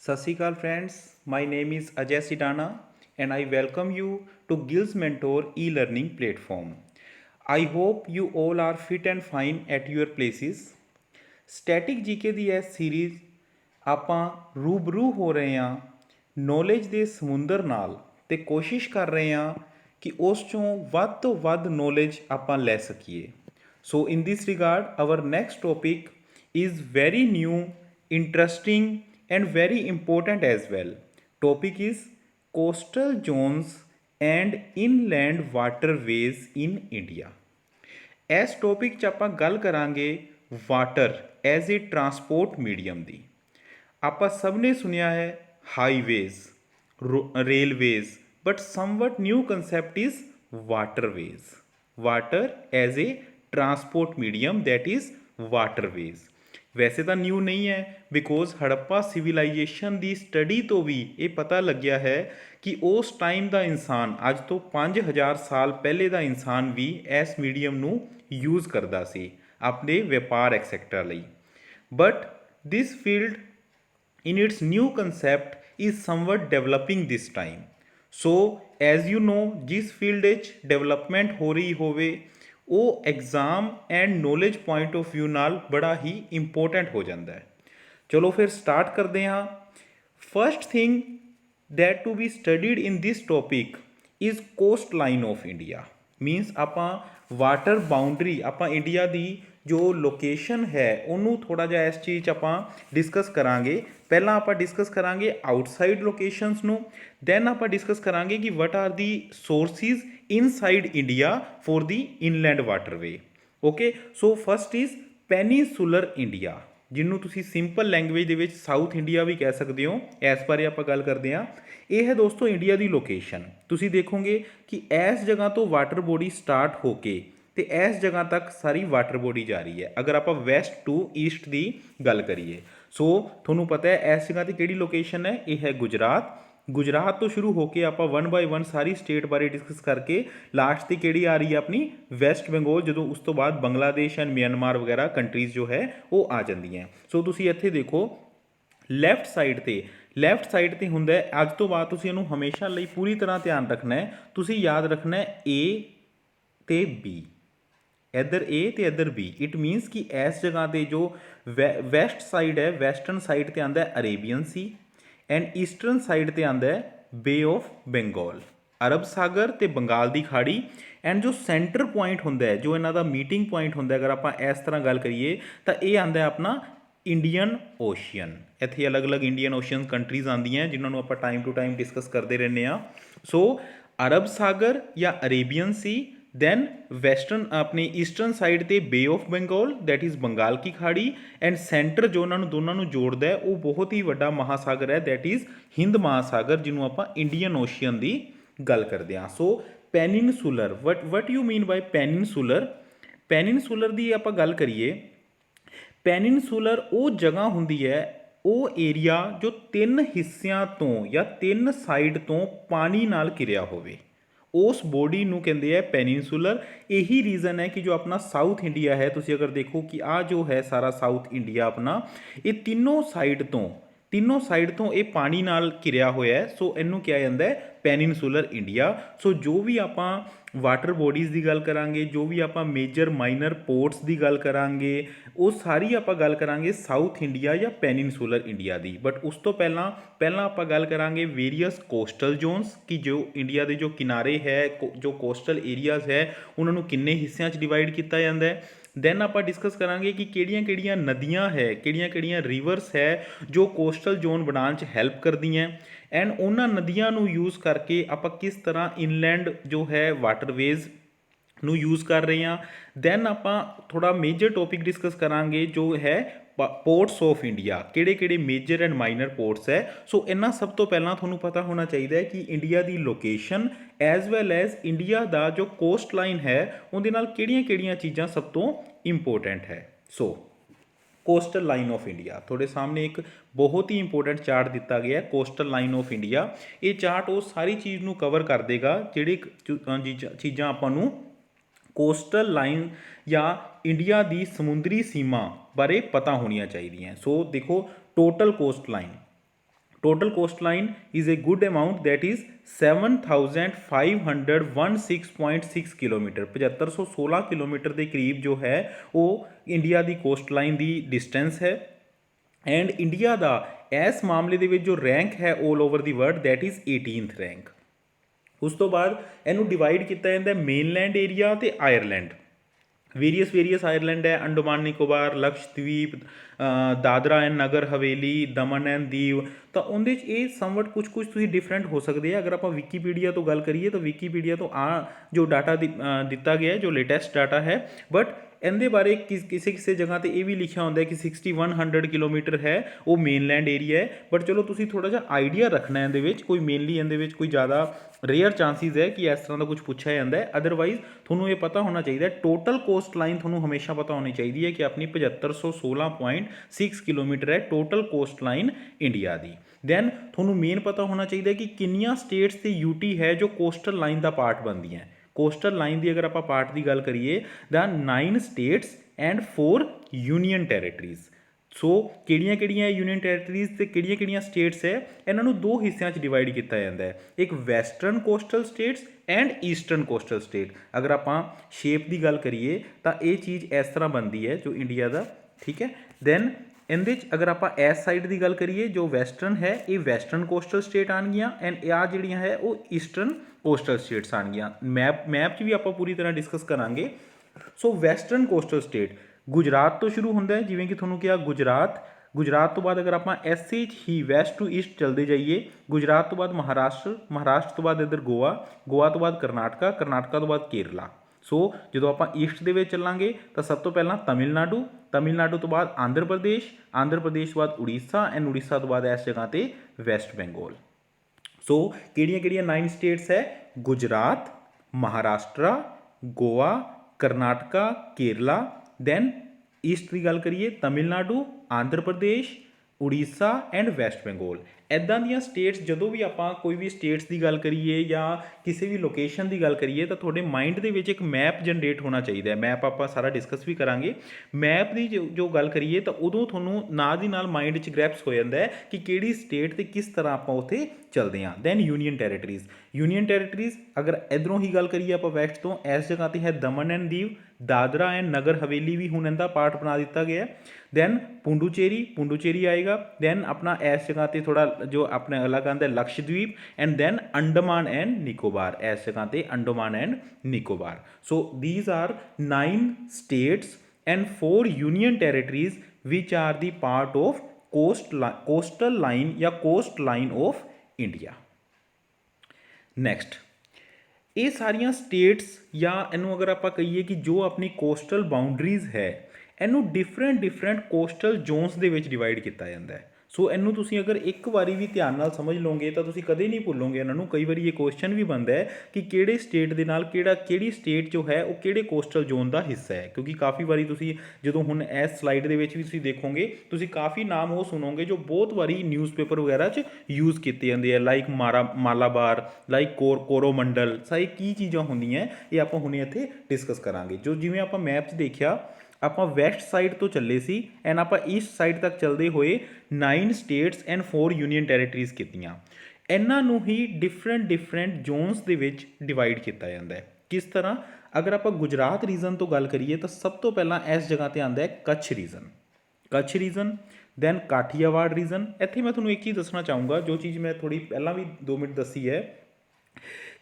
सत श्री अकाल friends, my name is Ajay Sidana and I welcome you to Gills Mentor e-learning platform. I hope you all are fit and fine at your places. Static GK ਦੀ ਇਹ series ਆਪਾਂ ਰੂਬਰੂ ਹੋ ਰਹੇ ਹਾਂ knowledge ਦੇ ਸਮੁੰਦਰ ਨਾਲ ਤੇ ਕੋਸ਼ਿਸ਼ ਕਰ ਰਹੇ ਹਾਂ ਕਿ ਉਸ ਚੋਂ ਵੱਧ ਤੋਂ ਵੱਧ ਨੌਲੇਜ ਆਪਾਂ ਲੈ ਸਕੀਏ। So in this regard our next topic is very new, interesting, and very important as well. Topic is coastal zones and inland waterways in India. ਇਸ ਟੌਪਿਕ 'ਚ ਆਪਾਂ ਗੱਲ ਕਰਾਂਗੇ water as a transport medium ਦੀ। ਆਪਾਂ ਸਭ ਨੇ ਸੁਣਿਆ ਹੈ highways, railways, but somewhat new concept is waterways. Water as a transport medium, that is waterways. ਵੈਸੇ ਤਾਂ ਨਿਊ ਨਹੀਂ ਹੈ, ਬਿਕੋਜ਼ ਹੜੱਪਾ ਸਿਵਿਲਾਈਜੇਸ਼ਨ ਦੀ ਸਟੱਡੀ ਤੋਂ ਵੀ ਇਹ ਪਤਾ ਲੱਗਿਆ ਹੈ ਕਿ ਉਸ ਟਾਈਮ ਦਾ ਇਨਸਾਨ, ਅੱਜ ਤੋਂ 5000 ਸਾਲ ਪਹਿਲੇ ਦਾ ਇਨਸਾਨ ਵੀ ਇਸ ਮੀਡੀਅਮ ਨੂੰ ਯੂਜ਼ ਕਰਦਾ ਸੀ ਆਪਣੇ ਵਪਾਰ ਐਕਸੈਕਟਰਾ ਲਈ। But this field in its new concept is somewhat developing this time. So as you know, जिस फील्ड ਵਿੱਚ ਡਿਵੈਲਪਮੈਂਟ ਹੋ ਰਹੀ ਹੋਵੇ ਉਹ exam and knowledge point of view ਨਾਲ ਬੜਾ ਹੀ ਇੰਪੋਰਟੈਂਟ ਹੋ ਜਾਂਦਾ ਹੈ। ਚਲੋ ਫਿਰ ਸਟਾਰਟ ਕਰਦੇ ਹਾਂ। First thing that to be studied in this topic is coastline of India. Means ਆਪਾਂ ਵਾਟਰ ਬਾਉਂਡਰੀ, ਆਪਾਂ ਇੰਡੀਆ ਦੀ ਜੋ ਲੋਕੇਸ਼ਨ ਹੈ ਉਹਨੂੰ ਥੋੜ੍ਹਾ ਜਿਹਾ ਇਸ ਚੀਜ਼ 'ਚ ਆਪਾਂ ਡਿਸਕਸ ਕਰਾਂਗੇ। ਪਹਿਲਾਂ ਆਪਾਂ ਡਿਸਕਸ ਕਰਾਂਗੇ ਆਊਟਸਾਈਡ ਲੋਕੇਸ਼ਨਸ ਨੂੰ, ਦੈਨ ਆਪਾਂ ਡਿਸਕਸ ਕਰਾਂਗੇ ਕਿ what are the sources inside India for the inland waterway. Okay, so first is peninsular India, ਜਿਹਨੂੰ ਤੁਸੀਂ ਸਿੰਪਲ ਲੈਂਗੁਏਜ ਦੇ ਵਿੱਚ ਸਾਊਥ ਇੰਡੀਆ ਵੀ ਕਹਿ ਸਕਦੇ ਹੋ। ਇਸ ਬਾਰੇ ਆਪਾਂ ਗੱਲ ਕਰਦੇ ਹਾਂ। ਇਹ ਹੈ ਦੋਸਤੋ ਇੰਡੀਆ ਦੀ ਲੋਕੇਸ਼ਨ। ਤੁਸੀਂ ਦੇਖੋਗੇ ਕਿ ਇਸ ਜਗ੍ਹਾ ਤੋਂ ਵਾਟਰ ਬੋਡੀ ਸਟਾਰਟ ਹੋ ਕੇ ਤੇ ਇਸ ਜਗ੍ਹਾ ਤੱਕ ਸਾਰੀ ਵਾਟਰ ਬੋਡੀ ਜਾ ਰਹੀ ਹੈ। ਅਗਰ ਆਪਾਂ ਵੈਸਟ ਟੂ ਈਸਟ ਦੀ ਗੱਲ ਕਰੀਏ, ਸੋ ਤੁਹਾਨੂੰ ਪਤਾ ਹੈ ਇਸ ਜਗ੍ਹਾ 'ਤੇ ਕਿਹੜੀ ਲੋਕੇਸ਼ਨ ਹੈ, ਇਹ ਹੈ ਗੁਜਰਾਤ। ਗੁਜਰਾਤ ਤੋਂ ਸ਼ੁਰੂ ਹੋ ਕੇ ਆਪਾਂ 1 ਬਾਈ 1 ਸਾਰੀ ਸਟੇਟ ਬਾਰੇ ਡਿਸਕਸ ਕਰਕੇ ਲਾਸਟ 'ਤੇ ਕਿਹੜੀ ਆ ਰਹੀ ਹੈ ਆਪਣੀ ਵੈਸਟ ਬੰਗਾਲ, ਜਦੋਂ ਉਸ ਤੋਂ ਬਾਅਦ ਬੰਗਲਾਦੇਸ਼ ਐਂਡ ਮਿਆਂਮਾਰ ਵਗੈਰਾ ਕੰਟਰੀਜ਼ ਜੋ ਹੈ ਉਹ ਆ ਜਾਂਦੀਆਂ। ਸੋ ਤੁਸੀਂ ਇੱਥੇ ਦੇਖੋ ਲੈਫਟ ਸਾਈਡ 'ਤੇ ਹੁੰਦਾ ਹੈ। ਅੱਜ ਤੋਂ ਬਾਅਦ ਤੁਸੀਂ ਇਹਨੂੰ ਹਮੇਸ਼ਾ ਲਈ ਪੂਰੀ ਤਰ੍ਹਾਂ ਧਿਆਨ ਰੱਖਣਾ ਹੈ। ਤੁਸੀਂ ਯਾਦ ਰੱਖਣਾ ਹੈ ਏ ਤੇ ਬੀ, ਇੱਧਰ ਏ ਤੇ ਇੱਧਰ ਬੀ। ਇਟ ਮੀਨਸ ਕਿ ਇਸ ਜਗ੍ਹਾ 'ਤੇ ਜੋ ਵੈਸਟ ਸਾਈਡ ਹੈ, ਵੈਸਟਰਨ ਸਾਈਡ 'ਤੇ ਆਉਂਦਾ Arabian C and eastern side 'ਤੇ ਆਉਂਦਾ ਬੇ ਆਫ ਬੰਗਾਲ, ਅਰਬ ਸਾਗਰ ਤੇ ਬੰਗਾਲ ਦੀ ਖਾੜੀ। ਐਂਡ ਜੋ ਸੈਂਟਰ ਪੁਆਇੰਟ ਹੁੰਦਾ ਹੈ, ਜੋ ਇਹਨਾਂ ਦਾ ਮੀਟਿੰਗ ਪੁਆਇੰਟ ਹੁੰਦਾ, ਅਗਰ ਆਪਾਂ ਇਸ ਤਰ੍ਹਾਂ ਗੱਲ ਕਰੀਏ ਤਾਂ ਇਹ ਆਉਂਦਾ ਆਪਣਾ ਇੰਡੀਅਨ ਓਸ਼ੀਅਨ। ਇੱਥੇ ਅਲੱਗ-ਅਲੱਗ ਇੰਡੀਅਨ ਓਸ਼ੀਅਨ ਕੰਟਰੀਜ਼ ਆਉਂਦੀਆਂ ਜਿਨ੍ਹਾਂ ਨੂੰ ਆਪਾਂ ਟਾਈਮ ਟੂ ਟਾਈਮ ਡਿਸਕਸ ਕਰਦੇ ਰਹਿੰਦੇ ਹਾਂ। ਸੋ ਅਰਬ ਸਾਗਰ ਜਾਂ ਅਰੇਬੀਅਨ ਸੀ, ਦੈਨ ਵੈਸਟਰਨ ਆਪਣੀ ਈਸਟਰਨ ਸਾਈਡ 'ਤੇ Bay of Bengal, that is Bengal ਕੀ ਖਾੜੀ, ਐਂਡ ਸੈਂਟਰ ਜੋ ਉਹਨਾਂ ਨੂੰ ਦੋਨਾਂ ਨੂੰ ਜੋੜਦਾ ਹੈ ਉਹ ਬਹੁਤ ਹੀ ਵੱਡਾ ਮਹਾਸਾਗਰ ਹੈ, ਦੈਟ ਇਜ਼ ਹਿੰਦ ਮਹਾਸਾਗਰ, ਜਿਹਨੂੰ ਆਪਾਂ ਇੰਡੀਅਨ ਓਸ਼ੀਅਨ ਦੀ ਗੱਲ ਕਰਦੇ ਹਾਂ। ਸੋ ਪੈਨਿਨਸੂਲਰ, ਵਟ ਯੂ ਮੀਨ ਬਾਈ ਪੈਨਿਨਸੂਲਰ ਦੀ ਆਪਾਂ ਗੱਲ ਕਰੀਏ, ਪੈਨਿਨਸੂਲਰ ਉਹ ਜਗ੍ਹਾ ਹੁੰਦੀ ਹੈ, ਉਹ ਏਰੀਆ ਜੋ 3 ਹਿੱਸਿਆਂ ਤੋਂ ਜਾਂ 3 ਸਾਈਡ ਤੋਂ ਪਾਣੀ ਨਾਲ ਘਿਰਿਆ ਹੋਵੇ, ਉਸ ਬੋਡੀ ਨੂੰ ਕਹਿੰਦੇ ਆ ਪੈਨਿਨਸੂਲਰ। ਇਹੀ ਰੀਜ਼ਨ ਹੈ ਕਿ ਜੋ ਆਪਣਾ ਸਾਊਥ ਇੰਡੀਆ ਹੈ, ਤੁਸੀਂ ਅਗਰ ਦੇਖੋ ਕਿ ਆਹ ਜੋ ਹੈ ਸਾਰਾ ਸਾਊਥ ਇੰਡੀਆ ਆਪਣਾ, ਇਹ ਤਿੰਨੋਂ ਸਾਈਡ ਤੋਂ ਇਹ ਪਾਣੀ ਨਾਲ ਘਿਰਿਆ ਹੋਇਆ ਹੈ। ਸੋ ਇਹਨੂੰ ਕਿਹਾ ਜਾਂਦਾ ਹੈ ਪੈਨਿਨਸੂਲਰ ਇੰਡੀਆ। ਸੋ ਜੋ ਵੀ ਆਪਾਂ ਵਾਟਰ ਬੋਡੀਜ਼ ਦੀ ਗੱਲ ਕਰਾਂਗੇ, ਜੋ ਵੀ ਆਪਾਂ ਮੇਜਰ ਮਾਈਨਰ ਪੋਰਟਸ ਦੀ ਗੱਲ ਕਰਾਂਗੇ, ਉਹ ਸਾਰੀ ਆਪਾਂ ਗੱਲ ਕਰਾਂਗੇ ਸਾਊਥ ਇੰਡੀਆ ਜਾਂ ਪੈਨਿਨਸੂਲਰ ਇੰਡੀਆ ਦੀ। ਬਟ ਉਸ ਤੋਂ ਪਹਿਲਾਂ ਆਪਾਂ ਗੱਲ ਕਰਾਂਗੇ ਵੇਰੀਅਸ ਕੋਸਟਲ ਜ਼ੋਨਸ, ਕਿ ਜੋ ਇੰਡੀਆ ਦੇ ਜੋ ਕਿਨਾਰੇ ਹੈ, ਜੋ ਕੋਸਟਲ ਏਰੀਆਜ਼ ਹੈ, ਉਹਨਾਂ ਨੂੰ ਕਿੰਨੇ ਹਿੱਸਿਆਂ 'ਚ ਡਿਵਾਈਡ ਕੀਤਾ ਜਾਂਦਾ ਹੈ। ਦੈਨ ਆਪਾਂ ਡਿਸਕਸ ਕਰਾਂਗੇ ਕਿ ਕਿਹੜੀਆਂ ਨਦੀਆਂ ਹੈ, ਕਿਹੜੀਆਂ ਰਿਵਰਸ ਹੈ ਜੋ ਕੋਸਟਲ ਜ਼ੋਨ ਬਣਾਉਣ 'ਚ ਹੈਲਪ ਕਰਦੀਆਂ, ਐਂਡ ਉਹਨਾਂ ਨਦੀਆਂ ਨੂੰ ਯੂਜ਼ ਕਰਕੇ ਆਪਾਂ ਕਿਸ ਤਰ੍ਹਾਂ ਇਨਲੈਂਡ ਜੋ ਹੈ ਵਾਟਰਵੇਜ਼ ਨੂੰ ਯੂਜ਼ ਕਰ ਰਹੇ ਹਾਂ। ਦੈਨ ਆਪਾਂ ਥੋੜ੍ਹਾ ਮੇਜਰ ਟੌਪਿਕ ਡਿਸਕਸ ਕਰਾਂਗੇ ਜੋ ਹੈ ਪੋਰਟਸ ਆਫ ਇੰਡੀਆ, ਕਿਹੜੇ ਮੇਜਰ ਐਂਡ ਮਾਈਨਰ ਪੋਰਟਸ ਹੈ। ਸੋ ਇਹਨਾਂ ਸਭ ਤੋਂ ਪਹਿਲਾਂ ਤੁਹਾਨੂੰ ਪਤਾ ਹੋਣਾ ਚਾਹੀਦਾ ਹੈ ਕਿ ਇੰਡੀਆ ਦੀ location as well as India ਦਾ ਜੋ ਕੋਸਟ ਲਾਈਨ ਹੈ ਉਹਦੇ ਨਾਲ ਕਿਹੜੀਆਂ ਚੀਜ਼ਾਂ ਸਭ ਤੋਂ ਇੰਪੋਰਟੈਂਟ ਹੈ। ਸੋ ਕੋਸਟਲ ਲਾਈਨ ਆਫ ਇੰਡੀਆ, ਤੁਹਾਡੇ ਸਾਹਮਣੇ ਇੱਕ ਬਹੁਤ ਹੀ ਇੰਪੋਰਟੈਂਟ ਚਾਰਟ ਦਿੱਤਾ ਗਿਆ ਹੈ, ਕੋਸਟਲ ਲਾਈਨ ਆਫ ਇੰਡੀਆ। ਇਹ ਚਾਰਟ ਉਹ ਸਾਰੀ ਚੀਜ਼ ਨੂੰ ਕਵਰ ਕਰ ਦੇਗਾ ਜਿਹੜੀ ਚੀਜ਼ਾਂ ਆਪਾਂ ਨੂੰ ਕੋਸਟਲ ਲਾਈਨ ਜਾਂ ਇੰਡੀਆ ਦੀ ਸਮੁੰਦਰੀ ਸੀਮਾ ਬਾਰੇ ਪਤਾ ਹੋਣੀਆਂ ਚਾਹੀਦੀਆਂ। ਸੋ ਦੇਖੋ total total coastline is a good amount, that is 7516.6 kilometre 7516 kilometre के करीब जो है वो इंडिया की कोस्टलाइन की डिस्टेंस है। एंड इंडिया का इस मामले ਦੇ ਵਿੱਚ जो रैंक है all over the world that is 18th rank. उस तो बाद इनू डिवाइड किया जाता है मेनलैंड एरिया तो आयरलैंड। वेरीअस आयरलैंड है, Andaman Nicobar, Lakshadweep, Dadra and Nagar Haveli, Daman and Diu. तो उनके ये समवट कुछ कुछ तुसीं डिफरेंट हो सकते हैं। अगर आप विकीपीडिया तो गल करिए तो विकीपीडिया तो जो डाटा दिता गया है जो लेटेस्ट डाटा है, बट इनके बारे किसी किसी जगह तो यह भी लिखा होंगे कि 6100 किलोमीटर है वो मेनलैंड एरिया है। बट चलो तुसीं थोड़ा जा आइडिया रखना है इहदे विच, कोई मेनली इहदे कोई ज़्यादा रेयर चांसिस है कि इस तरह का कुछ पूछा जाता है। अदरवाइज थोनों ये पता होना चाहिए टोटल कोस्ट लाइन थोनों हमेशा पता होनी चाहिए है कि अपनी 7516.6 किलोमीटर है टोटल कोस्ट लाइन इंडिया की। दैन थोनों मेन पता होना चाहिए कि किनिया स्टेट्स ते यूटी है जो कोस्टल लाइन का पार्ट बनती हैं। कोस्टल लाइन की अगर आप पार्ट की गल करिए the 9 states and 4 union territories. So किहड़ियां यूनियन टैरेटरीज ते किहड़ियां स्टेट्स है, इन्हों दो हिस्सों में डिवाइड किया जाता है, एक western coastal states and eastern coastal state. अगर आप शेप की गल करिए तो ये चीज़ इस तरह बनती है जो इंडिया का, ठीक है। दैन इहदे अगर आप इस साइड की गल करिए जो वैसटर्न है ये वैसटर्न कोस्टल स्टेट आनगियाँ एंड आ जिहड़ियां है वो ईस्टर्न कोस्टल स्टेट्स आनगियाँ। मैप भी आप पूरी तरह डिस्कस करांगे। सो वैसटर्न कोस्टल स्टेट गुजरात तो शुरू होंदा है, जिवें कि तुहानूं कहा गुजरात तो बाद अगर आप ऐसे ही वैसट टू ईस्ट चलते जाइए, गुजरात तो बाद महाराष्ट्र तो बाद इधर गोवा तो बाद करनाटका तो बाद केरला। सो जो आप ईस्ट के चलांगे तो सब तो पहला तमिलनाडु तो बाद आंध्र प्रदेश तो बाद उड़ीसा एंड उड़ीसा तो बाद इस जगह पर वैस्ट बंगाल। सो किहड़ियां 9 स्टेट्स है, गुजरात, महाराष्ट्र, गोवा, करनाटका, केरला। दैन ईस्ट की गल करिए तमिलनाडु, आंध्र प्रदेश, उड़ीसा एंड वैस्ट बंगाल। इदां दी स्टेट्स जदों भी आप कोई भी स्टेट्स की गल करिए या किसी भी लोकेशन की गल करिए तो थोड़े माइंड के विच एक मैप जनरेट होना चाहिए। मैप आप सारा डिस्कस भी करांगे। मैप की जो गल करिए तो उदों थोनों नाल दी नाल माइंड च ग्रैप्स हो जाता है कि किहड़ी स्टेट ते किस तरह आप उत्थे चलते हैं। दैन यूनीयन टैरेटरीज अगर इधरों ही गल करिए आप वैस्ट तो इस जगह पर है दमन एंड दीव, दादरा एंड नगर हवेली भी हुण इनका पार्ट बना दिता गया। दैन पुंडुचेरी आएगा। दैन अपना इस जगह पर थोड़ा जो अपने अलग आंदा Lakshadweep and then Andaman and Nicobar, इस जगह पर Andaman and Nicobar. So these are 9 states and 4 union territories which are the part of coastal line या coast line of India. Next ये सारिया स्टेट्स या इनू अगर आप कहिए कि जो अपनी कोस्टल बाउंड्रीज है इनू डिफरेंट कोस्टल जोनस के डिवाइड किया जाता है। सो इनू तुसीं अगर एक बारी भी ध्यान नाल समझ लोगे तो तुसीं कदे नहीं भूलोगे इन्हों। कई बार ये क्वेश्चन भी बनता है कि किहड़े स्टेट के नाल किहड़ी स्टेट जो है वो किहड़े कोस्टल जोन का हिस्सा है, क्योंकि काफ़ी बारी तुसीं जदों हुण इस स्लाइड के भी तुसीं देखोगे तुसीं काफ़ी नाम वो सुनोगे जो बहुत बारी न्यूज़पेपर वगैरह च यूज़ किए जाते हैं, लाइक मालाबार, लाइक कोरोमंडल। सारी की चीज़ां होंदियां ये आप हुणे इत्थे डिस्कस करांगे। जो जिवें आप मैप च देखिया आप वैस्ट साइड तो चले सी एंड आप ईस्ट साइड तक चलते हुए 9 स्टेट्स एंड 4 यूनियन टैरेटरीज कीतियां। इन्हों ही डिफरेंट जोनस के विच डिवाइड किया जाता है। किस तरह अगर आप गुजरात रीजन तो गल करिए तो सब तो पहला इस जगह पर आता है Kutch region. Then Kathiawar region. इत्थे मैं तुहानूं एक चीज़ दसना चाहूँगा जो चीज़ मैं थोड़ी पहला भी 2 मिनट दसी है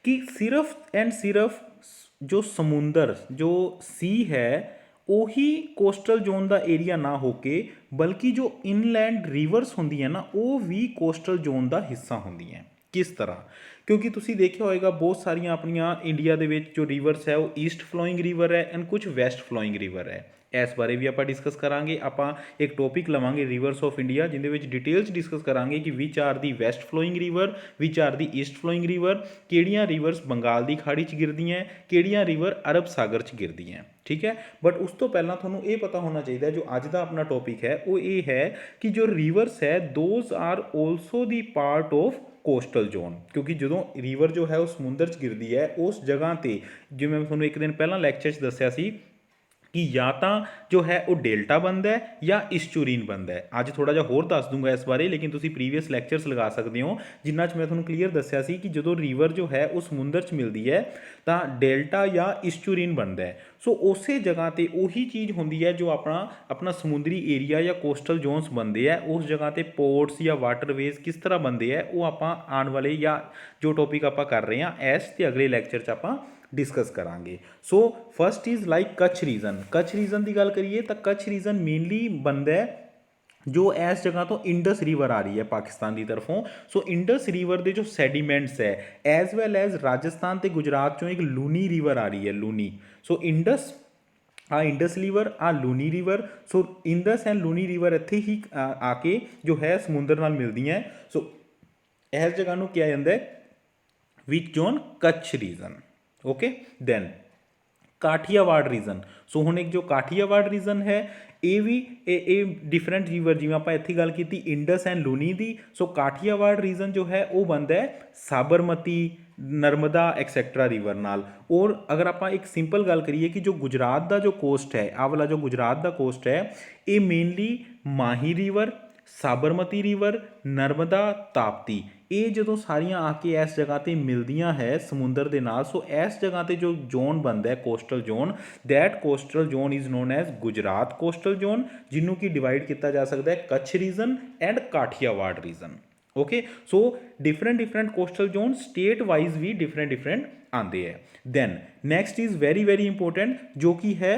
कि सिर्फ एंड सिर्फ जो समुंदर जो सी है ਉਹੀ कोस्टल जोन का एरिया ना होके बल्कि जो इनलैंड रिवर्स होंदी है ना वो भी कोस्टल जोन का हिस्सा होंदी है। किस तरह, क्योंकि तुसीं देखिया होएगा बहुत सारिया अपनिया इंडिया दे विच जो रिवर्स है वो ईस्ट फ्लोइंग रिवर है एंड कुछ वैस्ट फ्लोइंग रिवर है। इस बारे भी आप डिस्कस करांगे। आप एक टॉपिक लवांगे रिवर्स ऑफ इंडिया जिंदे विच डिटेल्स डिस्कस करांगे कि which are the west flowing river, which are the east flowing river, किहड़ियां रिवर्स बंगाल की खाड़ी च गिरदियां हैं, किहड़ियां रिवर अरब सागर च गिरदियां हैं। ठीक है, बट उस तो पहला थोनों ये पता होना चाहिए जो अज का अपना टॉपिक है वो ये है कि जो रिवर्स है those are also the part of coastal zone. क्योंकि जो रिवर जो है वो समुंदर च गिरती है उस जगह पर जिवें मैं थोनों एक दिन पहला लैक्चर दस्सिया सी कि या ਤਾਂ ਜੋ ਹੈ ਉਹ ਡੈਲਟਾ ਬਣਦਾ ਹੈ ਜਾਂ ਇਸਚੂਰੀਨ ਬਣਦਾ ਹੈ। ਅੱਜ ਥੋੜ੍ਹਾ ਜਿਹਾ ਹੋਰ ਦੱਸ ਦੂੰਗਾ ਇਸ ਬਾਰੇ, ਲੇਕਿਨ ਤੁਸੀਂ ਪ੍ਰੀਵੀਅਸ ਲੈਕਚਰਸ ਲਗਾ ਸਕਦੇ ਹੋ ਜਿਨ੍ਹਾਂ 'ਚ ਮੈਂ ਤੁਹਾਨੂੰ ਕਲੀਅਰ ਦੱਸਿਆ ਸੀ ਕਿ ਜਦੋਂ ਰੀਵਰ ਜੋ ਹੈ ਉਹ ਸਮੁੰਦਰ 'ਚ ਮਿਲਦੀ ਹੈ ਤਾਂ ਡੈਲਟਾ ਜਾਂ ਇਸਚੂਰੀਨ ਬਣਦਾ ਹੈ। ਸੋ ਉਸੇ ਜਗ੍ਹਾ 'ਤੇ ਉਹੀ ਚੀਜ਼ ਹੁੰਦੀ ਹੈ ਜੋ ਆਪਣਾ ਸਮੁੰਦਰੀ ਏਰੀਆ ਜਾਂ ਕੋਸਟਲ ਜ਼ੋਨਸ ਬਣਦੇ ਹੈ, ਉਸ ਜਗ੍ਹਾ 'ਤੇ ਪੋਰਟਸ ਜਾਂ ਵਾਟਰਵੇਜ਼ ਕਿਸ ਤਰ੍ਹਾਂ ਬਣਦੇ ਹੈ ਉਹ ਆਪਾਂ ਆਉਣ ਵਾਲੇ ਜਾਂ ਜੋ ਟੌਪਿਕ ਆਪਾਂ ਕਰ ਰਹੇ ਹਾਂ ਇਸ ਤੇ ਅਗਲੇ ਲੈਕਚਰ 'ਚ ਆਪਾਂ डिस्कस करांगे। So first is like Kutch region. Kutch region की गल करिए तो कच्छ रीजन मेनली बनता है जो इस जगह तो इंडस रिवर आ रही है पाकिस्तान की तरफों। सो इंडस रिवर के जो सैडीमेंट्स है एज वैल एज राजस्थान तो गुजरात चों एक लूनी रिवर आ रही है, Luni. So Indus Indus river Luni river. So Indus and Luni river इत्थे ही आके जो है समुंदर नाल मिलदी हैं। सो इस जगह नूं किया जाता है which zone Kutch region. Okay then Kathiawar region. So हुण एक जो काठियावाड़ रीजन है ये भी डिफरेंट रिवर जिवें आपां इत्थे गल कीती इंडस एंड लूनी दी। सो काठियावाड़ रीजन जो है वो बनता है साबरमती, नर्मदा एक्सैक्ट्रा रिवर नाल। और अगर आप एक सिंपल गल करिए कि जो गुजरात का जो कोस्ट है, आ वाला जो गुजरात का कोस्ट है ये मेनली माही रिवर, साबरमती रिवर, नर्मदा, ताप्ती ये जो सारिया आके इस जगह पर मिलदियाँ है समुंदर के नाल। सो इस जगह पर जो जोन बनता है coastal zone, that coastal zone is known as Gujarat coastal zone, जिन्हों की डिवाइड किया जा सकता है Kutch region and Kathiawar region. Okay so different coastal zone state wise भी डिफरेंट आते हैं। Then next is very very important जो कि है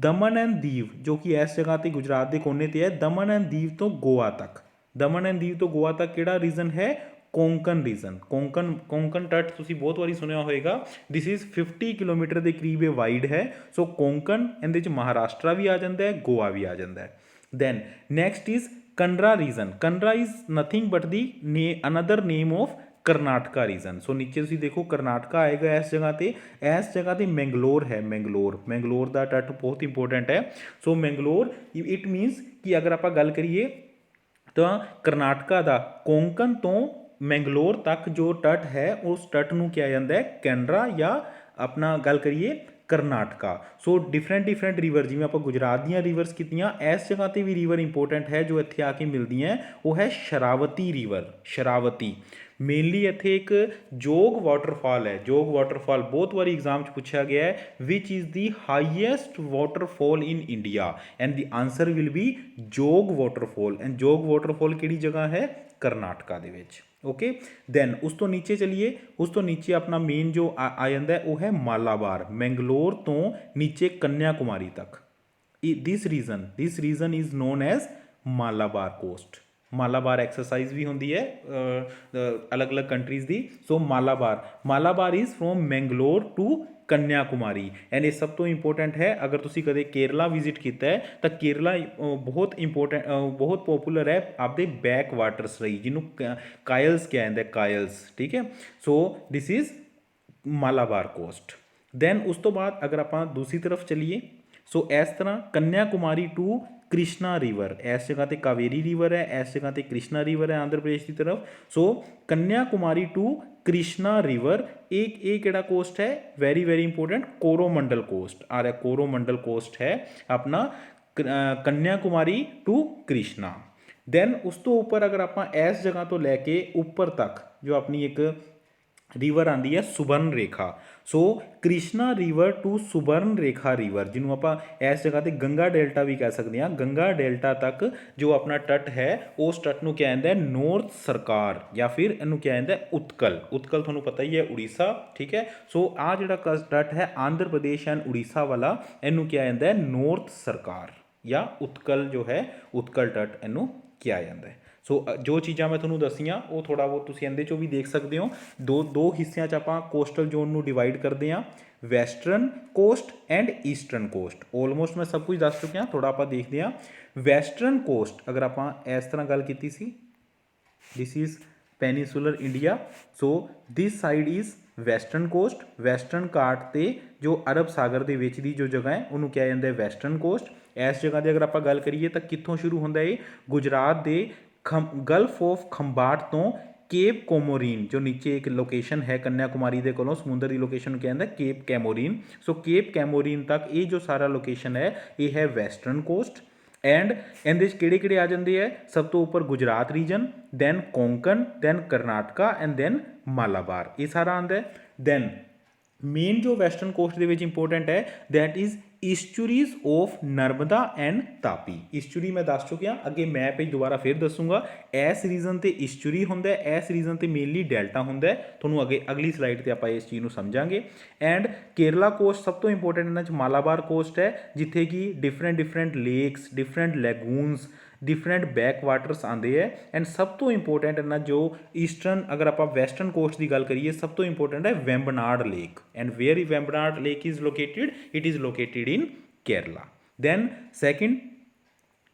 दमन एंड दीव, जो कि इस जगह पर गुजरात के कोने पर है। दमन एंड दीव तो गोवा तक, दमन एंड दीव तो गोवा तक किहड़ा रीजन है? कोंकण रीजन। कोंकण तट तुसी बहुत बारी सुनिया होएगा। दिस इज़ 50 किलोमीटर के करीब ये वाइड है। सो कोंकण इहदे च महाराष्ट्र भी आ जाता है, गोवा भी आ जाता है। Then next is Kanara region. Kanara is nothing but the another name of Karnataka region. So नीचे तुसी देखो करनाटका आएगा इस जगह पर। इस जगह पर मैंगलोर है, मैंगलोर का तट बहुत इंपोर्टेंट है। सो मैंगलोर इट मीनस कि अगर आप गल करिए तो करनाटका का कोंकण तो मैंगलोर तक जो तट है उस तट नूं किया जाता है कैनरा या अपना गल करिए करनाटका। सो डिफरेंट रिवर जिवें आपां गुजरात दीयां रिवर्स कीतियां, इस जगह पर भी रिवर इंपोर्टेंट है जो इत्थे आके मिलती हैं, वो है शरावती रिवर। शरावती मेनली इत्थे एक जोग वाटरफॉल है। जोग वाटरफॉल बहुत बारी एग्जाम पूछा गया है which is the highest waterfall in India and the answer will be जोग वाटरफॉल। एंड जोग वाटरफॉल किहड़ी जगह है? करनाटका दे विच। ओके दैन उस तो नीचे चलिए, उस तो नीचे अपना मेन जो आ जाता है वह है मालाबार। मैंगलोर तो नीचे कन्याकुमारी तक this region is known as Malabar coast. Malabar exercise भी होंगी है अलग अलग कंट्रीज़ की। So Malabar is from Mangalore to Kanyakumari. And ये सब तो इंपोर्टेंट है। अगर तुसी कदे केरला विजिट किया है तो केरला बहुत इंपोर्टेंट बहुत पॉपुलर है आपके बैक वाटर्स रही, जिन्होंने कायल्स क्या है, कायल्स। ठीक है so this is Malabar coast. Then उस तो बाद अगर आप दूसरी तरफ चलीए, सो इस तरह कन्याकुमारी टू कृष्णा रिवर, इस जगह पर कावेरी रिवर है, इस जगह पर कृष्णा रिवर है आंध्र प्रदेश की तरफ। So Kanyakumari to Krishna river एक किहड़ा कोस्ट है? Very very important Coromandel coast आ रहा है। कोरोमंडल कोस्ट है अपना कन्याकुमारी टू कृष्णा। दैन उस तो उपर अगर आप इस जगह तो लैके उपर तक जो अपनी एक रिवर आती है Subarnarekha. So Krishna river to Subarnarekha river, जिन्हों आप इस जगह पर गंगा डेल्टा भी कह सकते हैं। गंगा डेल्टा तक जो अपना तट है उस तट को क्या जाता है? नॉर्थ सरकार या फिर इनू क्या जाता है? उत्कल। उत्कल थोड़ा पता ही है उड़ीसा। ठीक है सो आ जो तट है आंध्र प्रदेश एंड उड़ीसा वाला, इनू क्या जाता है? नॉर्थ सरकार या उत्कल जो है उत्कल तट इनू किया जाता है। सो जो चीज़ा मैं थोड़ा दसियाँ वो थोड़ा बहुत तुम इहदे चो भी देख सकते हो। दो हिस्सों आप कोस्टल जोन को डिवाइड करते हैं, western coast and eastern coast. Almost मैं सब कुछ दस चुकिया, थोड़ा आप देखते हैं। वैसटर्न कोस्ट अगर आप इस तरह गल की सी, this is peninsular India. So this side is western coast. Western Ghat ते जो अरब सागर के विच दी जो जगह है उन्होंने कहा जाता है वैसटर्न कोस्ट। इस जगह की अगर आप गल करिए तो कितों शुरू होंदा है? गुजरात के गल्फ ऑफ खंबाट तो केप कोमोरीन, जो नीचे एक लोकेशन है कन्याकुमारी के कोलों समुद्र की लोकेशन क्या है केप कैमोरीन। सो केप कैमोरीन तक ये जो सारा लोकेशन है ये है वैसटर्न कोस्ट। एंड ਇਹਦੇ ਕਿਹੜੇ ਕਿਹੜੇ ਆ ਜਾਂਦੇ ਹੈ, ਸਭ ਤੋਂ ਉੱਪਰ Gujarat region, then Konkan, then Karnataka and then Malabar, ਇਹ ਸਾਰਾ ਆਉਂਦਾ ਹੈ। ਦੈਨ ਮੇਨ ਜੋ ਵੈਸਟਰਨ ਕੋਸਟ ਦੇ ਵਿੱਚ ਇੰਪੋਰਟੈਂਟ ਹੈ that is estuaries of Narmada and Tapi. Estuary ਮੈਂ ਦੱਸ ਚੁੱਕਿਆ, ਅੱਗੇ ਮੈਪ ਵਿੱਚ ਦੁਬਾਰਾ ਫਿਰ ਦੱਸੂਗਾ। ਇਸ ਰੀਜਨ ਤੇ ਈਸਚੂਰੀ ਹੁੰਦਾ ਹੈ, ਇਸ ਰੀਜਨ ਤੇ ਮੇਨਲੀ ਡੈਲਟਾ ਹੁੰਦਾ ਹੈ। ਤੁਹਾਨੂੰ ਅੱਗੇ ਅਗਲੀ ਸਲਾਈਡ ਤੇ ਆਪਾਂ ਇਸ ਚੀਜ਼ ਨੂੰ ਸਮਝਾਂਗੇ। ਐਂਡ ਕੇਰਲਾ ਕੋਸਟ ਸਭ ਤੋਂ ਇੰਪੋਰਟੈਂਟ ਇਹਨਾਂ 'ਚ ਮਾਲਾਬਾਰ ਕੋਸਟ ਹੈ, ਜਿੱਥੇ ਕਿ different lakes, different lagoons, different back waters आते हैं। एंड सब तो इंपोर्टेंट है जो ईस्टर्न, अगर आप वैसटर्न कोस्ट की गल करिए, सब तो इंपोर्टेंट है Vembanad lake. And where Vembanad lake is located, it is located in Kerala. Then second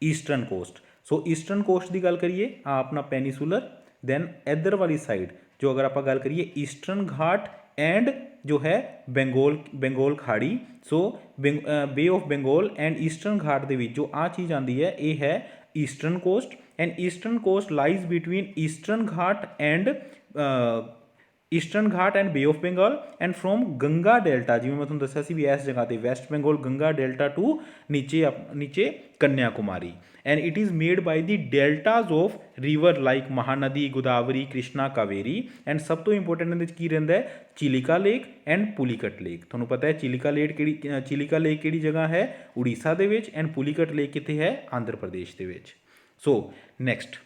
eastern coast. So eastern coast की गल करिए अपना पेनीसुलर। दैन इधर वाली साइड जो अगर आप गल करिए ईस्टर्न घाट एंड जो है बंगाल खाड़ी। So bay of Bengal and eastern Ghat के जो आ चीज़ आती है ये है eastern coast. And eastern coast lies between eastern Ghat and bay of Bengal and from Ganga delta, जिवें मैं तुहानूं दस्सिया सी भी इस जगह पे west Bengal Ganga delta to नीचे Kanyakumari. And it is made by the deltas of river like Mahanadi, Godavari, Krishna, Kaveri. And सब तो इंपोर्टेंट की रहिंदा है Chilika lake and Pulicat lake. तुहानूं पता है चिलिका लेक किहड़ी जगह है, उड़ीसा दे विच, एंड पुलिकट लेक कित्थे है, आंध्र प्रदेश दे विच। So next,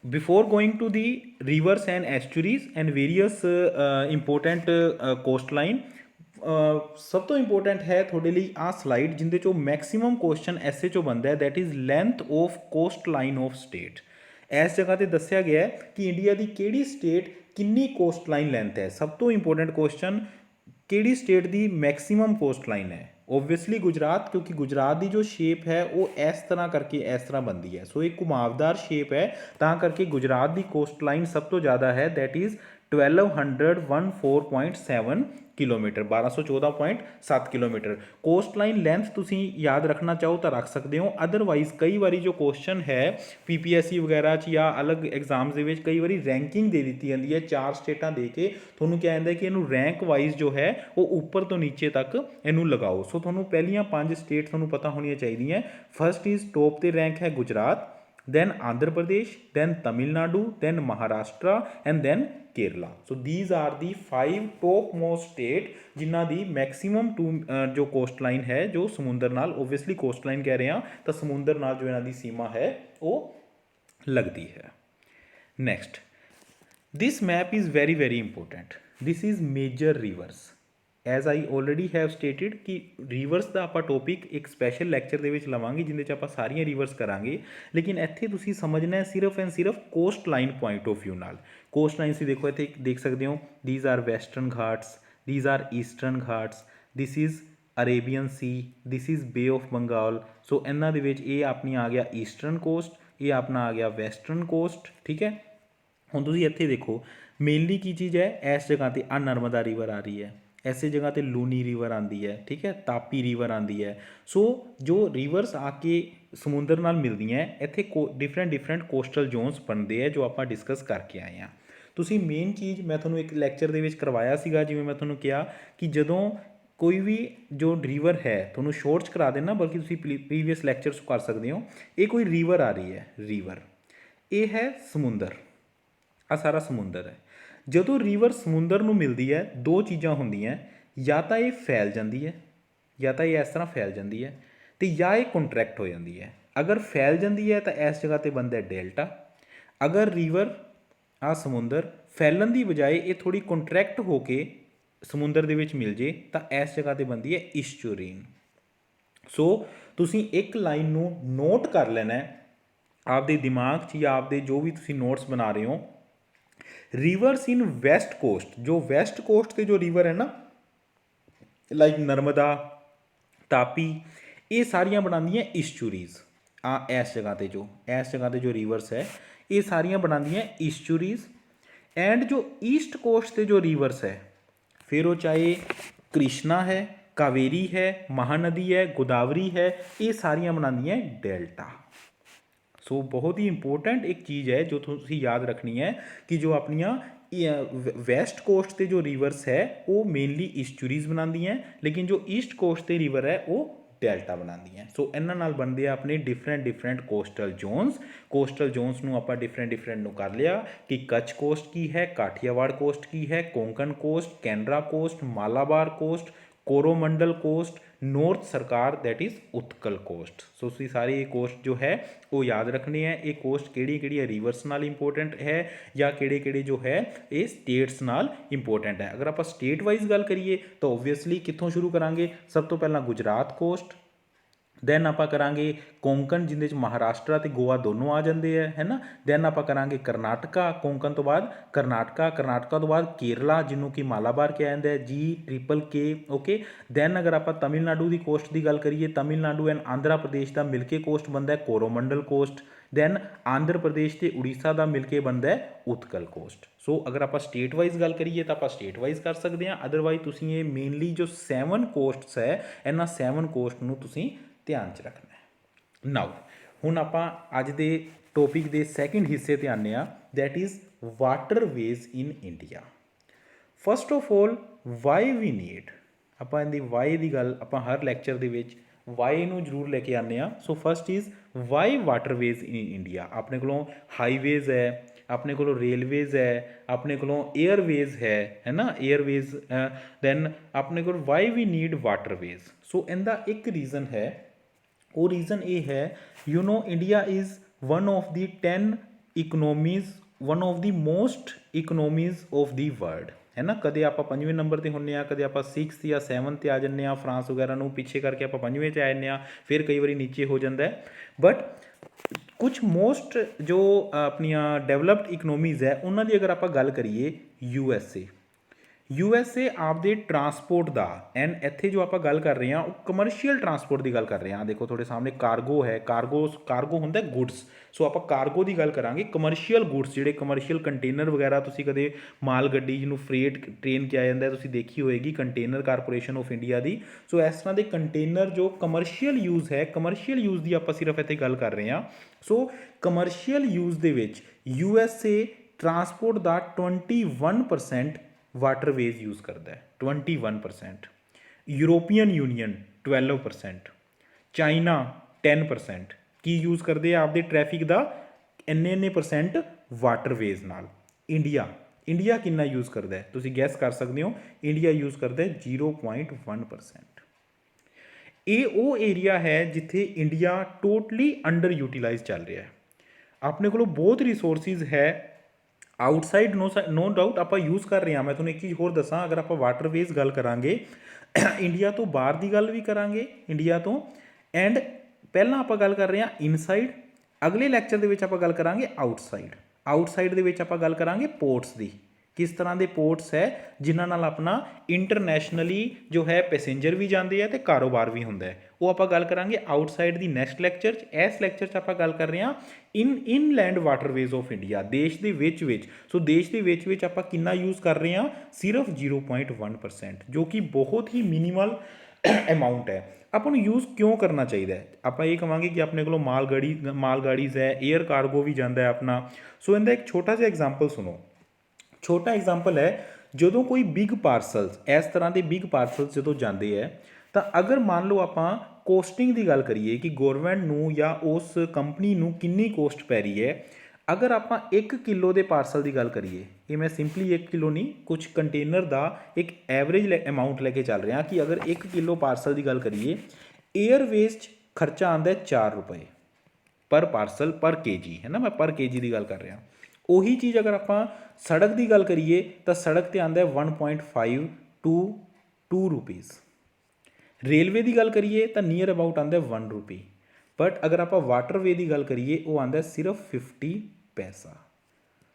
before going to the rivers and estuaries and various important coast line, सब तो इंपोर्टेंट है थोड़े लिए आ स्लाइड जिंदे चो मैक्सीमम क्वेश्चन ऐसे चो बनता है that is length of coast line of state. इस जगह पर दस्या गया है कि इंडिया की किहड़ी स्टेट कितनी कोस्ट लाइन लेंथ है। सब तो इंपोर्टेंट क्वेश्चन, किहड़ी स्टेट की मैक्सीमम कोस्ट लाइन है। ओबवियसली गुजरात, क्योंकि गुजरात की जो शेप है वो इस तरह करके इस तरह बनती है। सो एक घुमावदार शेप है, तां करके गुजरात की कोस्ट लाइन सब तो ज़्यादा है, that is 1214.7 kilometre, 1214.7 kilometre. Coast line length तुसी याद रखना चाहो तो रख सकते हो। अदरवाइज कई बार जो क्वेश्चन है PPSC वगैरह च या अलग एग्जाम्स के कई बार रैंकिंग दे दी जाती है 4 स्टेटा दे के, थोनों क्या कहता है कि इनू रैंक वाइज जो है वो ऊपर तो नीचे तक इनू लगाओ। सो थोनों पहलियां 5 स्टेट थोनों पता होनी चाहिए। फर्स्ट इज़ टॉप ते रैंक है Gujarat, then Andhra Pradesh, then Tamil Nadu, then Maharashtra and then Kerala. So these are the 5 top most state Jinnah the maximum जो कोस्ट लाइन है जो समुंदर नाल, ओबवियसली कोस्ट लाइन कह रहे हैं तो समुंदर नाल जो इन्हां दी सीमा है वो लगती है। Next, this map is very very important. This is major rivers. As I already have stated कि रिवर्स का आप टॉपिक एक स्पैशल लैक्चर के लवांगे जिंदे आप सारियां रिवर्स करांगे, लेकिन इत्थे तुसीं समझना है सिर्फ एंड सिर्फ coast line point of view नाल। कोस्ट लाइन से देखो इत्थे देख सकते हो, these are western Ghats, these are eastern Ghats, this is Arabian sea, this is bay of Bengal. So इन्हां दे विच ये अपनी आ गया ईस्टर्न कोस्ट, ये अपना आ गया वैसटर्न कोस्ट। ठीक है, हुण तुसीं इत्थे देखो मेनली की चीज़ है, इस जगह पर आ नर्मदा रिवर आ रही है, ऐसे जगह पे लूनी रिवर आती है, ठीक है, तापी रिवर आती है। सो जो रिवर्स आके समुद्र नाल मिलती हैं इत्थे डिफरेंट कोस्टल जोन्स बनते हैं जो आप डिस्कस करके आए हैं। तुसी मेन चीज़ मैं थोनों एक लैक्चर दे विच करवाया सीगा, जिवें मैं थोनों कहा कि जदों कोई भी जो रिवर है थोनों शॉर्ट्स करा देना, बल्कि तुसी प्रीवियस लैक्चर्स कर सकते हो। ये कोई रिवर आ रही है, रिवर ये है समुंदर, आ सारा समुंदर है। ਜਦੋਂ रिवर समुंदर ਨੂੰ मिलती है दो चीज़ां ਹੁੰਦੀਆਂ, या तो ये फैल जाती है, या तो ये इस तरह फैल जाती है, तो या ये कंट्रैक्ट हो जाती है। अगर फैल जाती है तो इस जगह पर बनता है डेल्टा। अगर रिवर आ समुंदर फैलन की बजाय ये थोड़ी कंट्रैक्ट होके समुंदर दे विच मिल जे तो इस जगह पर बनती है ईस्चुरीन। सो तुसी एक लाइन नू नोट कर लेना है आपदे दिमाग च या आपदे जो भी तुसी नोट्स बना रहे हो। रिवर्स इन वैस्ट कोस्ट, जो वैस्ट कोस्ट के जो रिवर है ना लाइक नर्मदा, तापी, ये सारियां बनाती हैं ईस्चुरीज। इस जगह पे जो रिवर्स है ये सारियां बनाती हैं ईस्चुरीज। एंड जो ईस्ट कोस्ट के जो रिवर्स है फिर वो चाहे कृष्णा है, कावेरी है, महानदी है, गोदावरी है, ये सारियां बनाती हैं डेल्टा। ਸੋ ਬਹੁਤ ਹੀ ਇੰਪੋਰਟੈਂਟ ਇੱਕ ਚੀਜ਼ ਹੈ ਜੋ ਤੁਸੀਂ ਯਾਦ ਰੱਖਣੀ ਹੈ ਕਿ ਜੋ ਆਪਣੀਆਂ ਵੈਸਟ ਕੋਸਟ ਤੇ ਜੋ ਰਿਵਰਸ ਹੈ ਉਹ ਮੇਨਲੀ ਈਸਚੁਰੀਜ਼ ਬਣਾਉਂਦੀਆਂ, ਲੇਕਿਨ ਜੋ ਈਸਟ ਕੋਸਟ ਤੇ ਰਿਵਰ ਹੈ ਉਹ ਡੈਲਟਾ ਬਣਾਉਂਦੀਆਂ। ਸੋ ਇਹਨਾਂ ਨਾਲ ਬਣਦੇ ਆ ਆਪਣੇ different coastal zones. Coastal zones ਨੂੰ ਆਪਾਂ ਡਿਫਰੈਂਟ ਨੂੰ ਕਰ ਲਿਆ ਕਿ ਕੱਚ ਕੋਸਟ ਕੀ ਹੈ, ਕਾਠੀਆਵਾੜ ਕੋਸਟ ਕੀ ਹੈ, Konkan cost, Canara cost, Malabar cost, Coromandel cost, north ਸਰਕਾਰ ਦੈਟ ਇਜ਼ ਉਤਕਲ ਕੋਸਟ। ਸੋ ਤੁਸੀਂ ਸਾਰੇ ਇਹ ਕੋਸਟ ਜੋ ਹੈ ਉਹ ਯਾਦ ਰੱਖਣੇ ਹੈ। ਇਹ ਕੋਸਟ ਕਿਹੜੀ ਰਿਵਰਸ ਨਾਲ ਇੰਪੋਰਟੈਂਟ ਹੈ ਜਾਂ ਕਿਹੜੇ ਜੋ ਹੈ ਇਹ ਸਟੇਟਸ ਨਾਲ ਇੰਪੋਰਟੈਂਟ ਹੈ। ਅਗਰ ਆਪਾਂ ਸਟੇਟ ਵਾਈਜ਼ ਗੱਲ ਕਰੀਏ ਤਾਂ ਓਬਵੀਅਸਲੀ ਕਿੱਥੋਂ ਸ਼ੁਰੂ ਕਰਾਂਗੇ? ਸਭ ਤੋਂ ਪਹਿਲਾਂ ਗੁਜਰਾਤ ਕੋਸਟ, ਦੈਨ ਆਪਾਂ ਕਰਾਂਗੇ ਕੋਂਕਣ ਜਿਹਦੇ 'ਚ ਮਹਾਰਾਸ਼ਟਰ ਅਤੇ ਗੋਆ ਦੋਨੋਂ ਆ ਜਾਂਦੇ ਹੈ ਨਾ। ਦੈਨ ਆਪਾਂ ਕਰਾਂਗੇ ਕਰਨਾਟਕਾ, ਕੋਂਕਣ ਤੋਂ ਬਾਅਦ ਕਰਨਾਟਕਾ ਤੋਂ ਬਾਅਦ ਕੇਰਲਾ ਜਿਹਨੂੰ ਕਿ ਮਾਲਾਬਾਰ ਕਿਹਾ ਜਾਂਦਾ ਹੈ, GKK ਓਕੇ। ਦੈਨ ਅਗਰ ਆਪਾਂ ਤਮਿਲਨਾਡੂ ਦੀ ਕੋਸਟ ਦੀ ਗੱਲ ਕਰੀਏ, Tamil Nadu and Andhra Pradesh the mill K cost ਬਣਦਾ ਹੈ ਕੋਰੋਮੰਡਲ ਕੋਸਟ। ਦੈਨ ਆਂਧਰ ਪ੍ਰਦੇਸ਼ ਤੇ ਉੜੀਸਾ ਦਾ ਮਿਲ ਕੇ ਬਣਦਾ ਹੈ ਉਤਕਲ ਕੋਸਟ। ਸੋ ਅਗਰ ਆਪਾਂ ਸਟੇਟ ਵਾਈਜ਼ ਗੱਲ ਕਰੀਏ ਤਾਂ ਆਪਾਂ ਸਟੇਟ ਵਾਈਜ਼ ਕਰ ਸਕਦੇ ਹਾਂ, ਅਦਰਵਾਈਜ਼ ਤੁਸੀਂ ਇਹ ਮੇਨਲੀ ਜੋ 7 ਕੋਸਟਸ ਹੈ ਇਹਨਾਂ 7 ਕੋਸਟ ਨੂੰ ਤੁਸੀਂ ਧਿਆਨ 'ਚ ਰੱਖਣਾ ਹੈ। ਨਾਓ ਹੁਣ ਆਪਾਂ ਅੱਜ ਦੇ ਟੋਪਿਕ ਦੇ ਸੈਕਿੰਡ ਹਿੱਸੇ 'ਤੇ ਆਉਂਦੇ ਹਾਂ, that is waterways in India. First of all why we need, ਆਪਾਂ ਇਹਦੀ ਵਾਈ ਦੀ ਗੱਲ ਆਪਾਂ ਹਰ ਲੈਕਚਰ ਦੇ ਵਿੱਚ ਵਾਈ ਨੂੰ ਜ਼ਰੂਰ ਲੈ ਕੇ ਆਉਂਦੇ ਹਾਂ। So first is why waterways in India. ਆਪਣੇ ਕੋਲੋਂ ਹਾਈਵੇਜ਼ ਹੈ, ਆਪਣੇ ਕੋਲੋਂ ਰੇਲਵੇਜ਼ ਹੈ, ਆਪਣੇ ਕੋਲੋਂ ਏਅਰਵੇਜ਼ ਹੈ ਨਾ, ਏਅਰਵੇਜ਼। ਦੈਨ ਆਪਣੇ ਕੋਲ ਵਾਈ ਵੀ ਨੀਡ ਵਾਟਰਵੇਜ਼। ਸੋ ਇਹਦਾ ਇੱਕ ਰੀਜ਼ਨ ਹੈ, ਉਹ ਰੀਜ਼ਨ ਇਹ ਹੈ India is one of the 10 economies, one of the most economies of the world ਹੈ ਨਾ। ਕਦੇ ਆਪਾਂ 5ਵੇਂ ਨੰਬਰ 'ਤੇ ਹੁੰਦੇ ਹਾਂ, ਕਦੇ ਆਪਾਂ 6th ਜਾਂ 7th 'ਤੇ ਆ ਜਾਂਦੇ ਹਾਂ, ਫਰਾਂਸ ਵਗੈਰਾ ਨੂੰ ਪਿੱਛੇ ਕਰਕੇ ਆਪਾਂ 5ਵੇਂ 'ਚ ਆ ਜਾਂਦੇ ਹਾਂ, ਫਿਰ ਕਈ ਵਾਰੀ ਨੀਚੇ ਹੋ ਜਾਂਦਾ ਹੈ। ਬਟ ਕੁਛ ਮੋਸਟ ਜੋ ਆਪਣੀਆਂ ਡਿਵੈਲਪਡ ਇਕਨੋਮੀਜ਼ ਹੈ ਉਹਨਾਂ ਦੀ ਅਗਰ ਆਪਾਂ ਗੱਲ ਕਰੀਏ, USA ਆਪਦੇ ਟਰਾਂਸਪੋਰਟ ਦਾ, ਐਂਡ ਇੱਥੇ ਜੋ ਆਪਾਂ ਗੱਲ ਕਰ ਰਹੇ ਹਾਂ ਉਹ ਕਮਰਸ਼ੀਅਲ ਟਰਾਂਸਪੋਰਟ ਦੀ ਗੱਲ ਕਰ ਰਹੇ ਹਾਂ। ਦੇਖੋ ਤੁਹਾਡੇ ਸਾਹਮਣੇ ਕਾਰਗੋ ਹੈ, ਕਾਰਗੋ ਹੁੰਦਾ ਗੁੱਡਸ। ਸੋ ਆਪਾਂ ਕਾਰਗੋ ਦੀ ਗੱਲ ਕਰਾਂਗੇ, ਕਮਰਸ਼ੀਅਲ ਗੁੱਡਸ ਜਿਹੜੇ ਕਮਰਸ਼ੀਅਲ ਕੰਟੇਨਰ ਵਗੈਰਾ, ਤੁਸੀਂ ਕਦੇ ਮਾਲ ਗੱਡੀ ਜਿਹਨੂੰ ਫਰੇਟ ਟ੍ਰੇਨ ਕਿਹਾ ਜਾਂਦਾ ਤੁਸੀਂ ਦੇਖੀ ਹੋਏਗੀ, ਕੰਟੇਨਰ ਕਾਰਪੋਰੇਸ਼ਨ ਆਫ ਇੰਡੀਆ ਦੀ। ਸੋ ਇਸ ਤਰ੍ਹਾਂ ਦੇ ਕੰਟੇਨਰ ਜੋ ਕਮਰਸ਼ੀਅਲ ਯੂਜ਼ ਹੈ, ਕਮਰਸ਼ੀਅਲ ਯੂਜ਼ ਦੀ ਆਪਾਂ ਸਿਰਫ ਇੱਥੇ ਗੱਲ ਕਰ ਰਹੇ ਹਾਂ। ਸੋ ਕਮਰਸ਼ੀਅਲ ਯੂਜ਼ ਦੇ ਵਿੱਚ USA ਟਰਾਂਸਪੋਰਟ ਦਾ 21% ਵਾਟਰਵੇਜ਼ ਯੂਜ਼ ਕਰਦਾ ਹੈ, 21%। European union 12%, China 10%। ਕੀ ਯੂਜ਼ ਕਰਦੇ ਆ ਆਪਦੇ ਟ੍ਰੈਫਿਕ ਦਾ ਇੰਨੇ % ਵਾਟਰਵੇਜ਼ ਨਾਲ। ਇੰਡੀਆ ਕਿੰਨਾ ਯੂਜ਼ ਕਰਦਾ ਹੈ ਤੁਸੀਂ ਗੈਸ ਕਰ ਸਕਦੇ ਹੋ, ਇੰਡੀਆ ਯੂਜ਼ ਕਰਦਾ ਹੈ 0.1%। ਇਹ ਉਹ ਏਰੀਆ ਹੈ ਜਿੱਥੇ ਇੰਡੀਆ ਟੋਟਲੀ ਅੰਡਰ ਯੂਟੀਲਾਈਜ਼ ਚੱਲ ਰਿਹਾ ਹੈ। ਆਪਣੇ ਕੋਲੋਂ ਬਹੁਤ ਰਿਸੋਰਸਿਸ ਹੈ ਆਊਟਸਾਈਡ, ਨੋ ਡਾਊਟ ਆਪਾਂ ਯੂਜ਼ ਕਰ ਰਹੇ ਹਾਂ। ਮੈਂ ਤੁਹਾਨੂੰ ਇੱਕ ਚੀਜ਼ ਹੋਰ ਦੱਸਾਂ, ਅਗਰ ਆਪਾਂ ਵਾਟਰਵੇਜ਼ ਗੱਲ ਕਰਾਂਗੇ ਇੰਡੀਆ ਤੋਂ ਬਾਹਰ ਦੀ ਗੱਲ ਵੀ ਕਰਾਂਗੇ, ਇੰਡੀਆ ਤੋਂ, ਐਂਡ ਪਹਿਲਾਂ ਆਪਾਂ ਗੱਲ ਕਰ ਰਹੇ ਹਾਂ ਇਨਸਾਈਡ, ਅਗਲੇ ਲੈਕਚਰ ਦੇ ਵਿੱਚ ਆਪਾਂ ਗੱਲ ਕਰਾਂਗੇ ਆਊਟਸਾਈਡ ਦੇ ਵਿੱਚ ਆਪਾਂ ਗੱਲ ਕਰਾਂਗੇ ਪੋਰਟਸ ਦੀ, ਕਿਸ ਤਰ੍ਹਾਂ ਦੇ ਪੋਰਟਸ ਹੈ ਜਿਨ੍ਹਾਂ ਨਾਲ ਆਪਣਾ ਇੰਟਰਨੈਸ਼ਨਲੀ ਜੋ ਹੈ ਪੈਸੇਂਜਰ ਵੀ ਜਾਂਦੇ ਆ ਅਤੇ ਕਾਰੋਬਾਰ ਵੀ ਹੁੰਦਾ ਹੈ, ਉਹ ਆਪਾਂ ਗੱਲ ਕਰਾਂਗੇ ਆਊਟਸਾਈਡ ਦੀ ਨੈਕਸਟ ਲੈਕਚਰ 'ਚ। ਇਸ ਲੈਕਚਰ 'ਚ ਆਪਾਂ ਗੱਲ ਕਰ ਰਹੇ ਹਾਂ ਇਨਲੈਂਡ ਵਾਟਰਵੇਜ਼ ਆਫ ਇੰਡੀਆ, ਦੇਸ਼ ਦੇ ਵਿੱਚ। ਸੋ ਦੇਸ਼ ਦੇ ਵਿੱਚ ਆਪਾਂ ਕਿੰਨਾ ਯੂਜ਼ ਕਰ ਰਹੇ ਹਾਂ? ਸਿਰਫ 0.1%, ਜੋ ਕਿ ਬਹੁਤ ਹੀ ਮਿਨੀਮਲ ਅਮਾਊਂਟ ਹੈ। ਆਪਾਂ ਨੂੰ ਯੂਜ਼ ਕਿਉਂ ਕਰਨਾ ਚਾਹੀਦਾ ਹੈ? ਆਪਾਂ ਇਹ ਕਹਾਂਗੇ ਕਿ ਆਪਣੇ ਕੋਲੋਂ ਮਾਲ ਗਾੜੀਜ਼ ਹੈ, ਏਅਰ ਕਾਰਗੋ ਵੀ ਜਾਂਦਾ ਹੈ ਆਪਣਾ। ਸੋ ਇਹਦਾ ਇੱਕ ਛੋਟਾ ਜਿਹਾ ਐਗਜ਼ਾਮਪਲ ਸੁਣੋ। ਛੋਟਾ ਐਗਜ਼ਾਮਪਲ ਹੈ, ਜਦੋਂ ਕੋਈ ਬਿਗ ਪਾਰਸਲਸ, ਇਸ ਤਰ੍ਹਾਂ ਦੇ ਬਿਗ ਪਾਰਸਲਸ ਜਦੋਂ ਜਾਂਦੇ ਹੈ ਤਾਂ ਅਗਰ ਮੰਨ ਲਓ ਆਪਾਂ ਕੋਸਟਿੰਗ ਦੀ ਗੱਲ ਕਰੀਏ ਕਿ ਗੌਰਮੈਂਟ ਨੂੰ ਜਾਂ ਉਸ ਕੰਪਨੀ ਨੂੰ ਕਿੰਨੀ ਕੋਸਟ ਪੈ ਰਹੀ ਹੈ। ਅਗਰ ਆਪਾਂ 1 ਕਿਲੋ ਦੇ ਪਾਰਸਲ ਦੀ ਗੱਲ ਕਰੀਏ, ਇਹ ਮੈਂ ਸਿੰਪਲੀ 1 ਕਿਲੋ ਨਹੀਂ, ਕੁਝ ਕੰਟੇਨਰ ਦਾ ਇੱਕ ਐਵਰੇਜ ਅਮਾਊਂਟ ਲੈ ਕੇ ਚੱਲ ਰਿਹਾ ਕਿ ਅਗਰ 1 ਕਿਲੋ ਪਾਰਸਲ ਦੀ ਗੱਲ ਕਰੀਏ, ਏਅਰਵੇਜ਼ 'ਚ ਖਰਚਾ ਆਉਂਦਾ 4 ਰੁਪਏ ਪਰ ਪਾਰਸਲ ਪਰ kg, ਹੈ ਨਾ, ਮੈਂ ਪਰ kg ਦੀ ਗੱਲ ਕਰ ਰਿਹਾ। ਉਹੀ ਚੀਜ਼ ਅਗਰ ਆਪਾਂ ਸੜਕ ਦੀ ਗੱਲ ਕਰੀਏ ਤਾਂ ਸੜਕ 'ਤੇ ਆਉਂਦਾ 1.5 to 2 ਰੁਪੀਜ਼। ਰੇਲਵੇ ਦੀ ਗੱਲ ਕਰੀਏ ਤਾਂ ਨੀਅਰ ਅਬਾਊਟ ਆਉਂਦਾ 1 ਰੁਪੀ। ਬਟ ਅਗਰ ਆਪਾਂ ਵਾਟਰਵੇ ਦੀ ਗੱਲ ਕਰੀਏ ਉਹ ਆਉਂਦਾ ਸਿਰਫ 50 ਪੈਸਾ।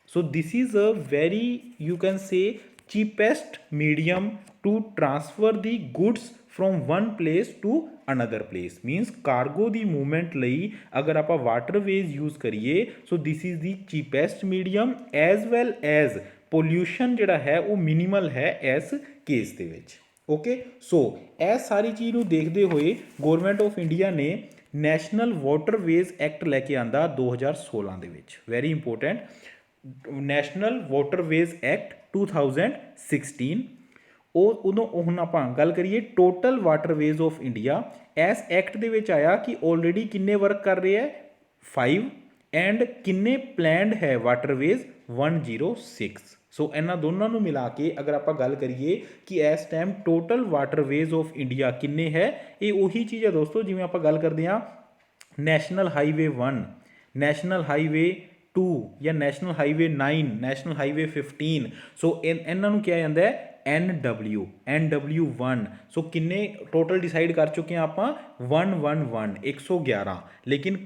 So this is a very you can say cheapest medium to transfer the goods from one place to another place, means cargo ਦੀ ਮੂਵਮੈਂਟ ਲਈ ਅਗਰ ਆਪਾਂ ਵਾਟਰਵੇਜ਼ ਯੂਜ਼ ਕਰੀਏ, so this is the cheapest medium as well as pollution ਜਿਹੜਾ ਹੈ ਉਹ minimal ਹੈ ਇਸ ਕੇਸ ਦੇ ਵਿੱਚ। ਓਕੇ, ਸੋ ਇਹ ਸਾਰੀ ਚੀਜ਼ ਨੂੰ ਦੇਖਦੇ ਹੋਏ ਗੌਰਮੈਂਟ ਆਫ ਇੰਡੀਆ ਨੇ ਨੈਸ਼ਨਲ ਵਾਟਰਵੇਜ਼ ਐਕਟ ਲੈ ਕੇ ਆਂਦਾ 2016 ਦੇ ਵਿੱਚ, ਵੈਰੀ ਇੰਪੋਰਟੈਂਟ। ਨੈਸ਼ਨਲ ਵਾਟਰਵੇਜ਼ ਐਕਟ 2016, ਉਹ ਉਦੋਂ ਹੁਣ ਆਪਾਂ ਗੱਲ ਕਰੀਏ ਟੋਟਲ ਵਾਟਰਵੇਜ਼ ਆਫ ਇੰਡੀਆ, ਇਸ ਐਕਟ ਦੇ ਵਿੱਚ ਆਇਆ ਕਿ ਆਲਰੇਡੀ ਕਿੰਨੇ ਵਰਕ ਕਰ ਰਹੇ ਹੈ 5 ਐਂਡ ਕਿੰਨੇ ਪਲੈਨਡ ਹੈ ਵਾਟਰਵੇਜ਼ 106। ਸੋ ਇਹਨਾਂ ਦੋਨਾਂ ਨੂੰ ਮਿਲਾ ਕੇ ਅਗਰ ਆਪਾਂ ਗੱਲ ਕਰੀਏ ਕਿ ਇਸ ਟਾਈਮ ਟੋਟਲ ਵਾਟਰਵੇਜ਼ ਆਫ ਇੰਡੀਆ ਕਿੰਨੇ ਹੈ, ਇਹ ਉਹੀ ਚੀਜ਼ ਹੈ ਦੋਸਤੋ ਜਿਵੇਂ ਆਪਾਂ ਗੱਲ ਕਰਦੇ ਹਾਂ ਨੈਸ਼ਨਲ ਹਾਈਵੇ 1, ਨੈਸ਼ਨਲ ਹਾਈਵੇ 2 ਜਾਂ ਨੈਸ਼ਨਲ ਹਾਈਵੇ 9, ਨੈਸ਼ਨਲ ਹਾਈਵੇ 15। ਸੋ ਇਹਨਾਂ ਨੂੰ ਕਿਹਾ ਜਾਂਦਾ ਹੈ NW1। ਸੋ ਕਿੰਨੇ ਟੋਟਲ ਡਿਸਾਈਡ ਕਰ ਚੁੱਕੇ ਹਾਂ ਆਪਾਂ 111। ਲੇਕਿਨ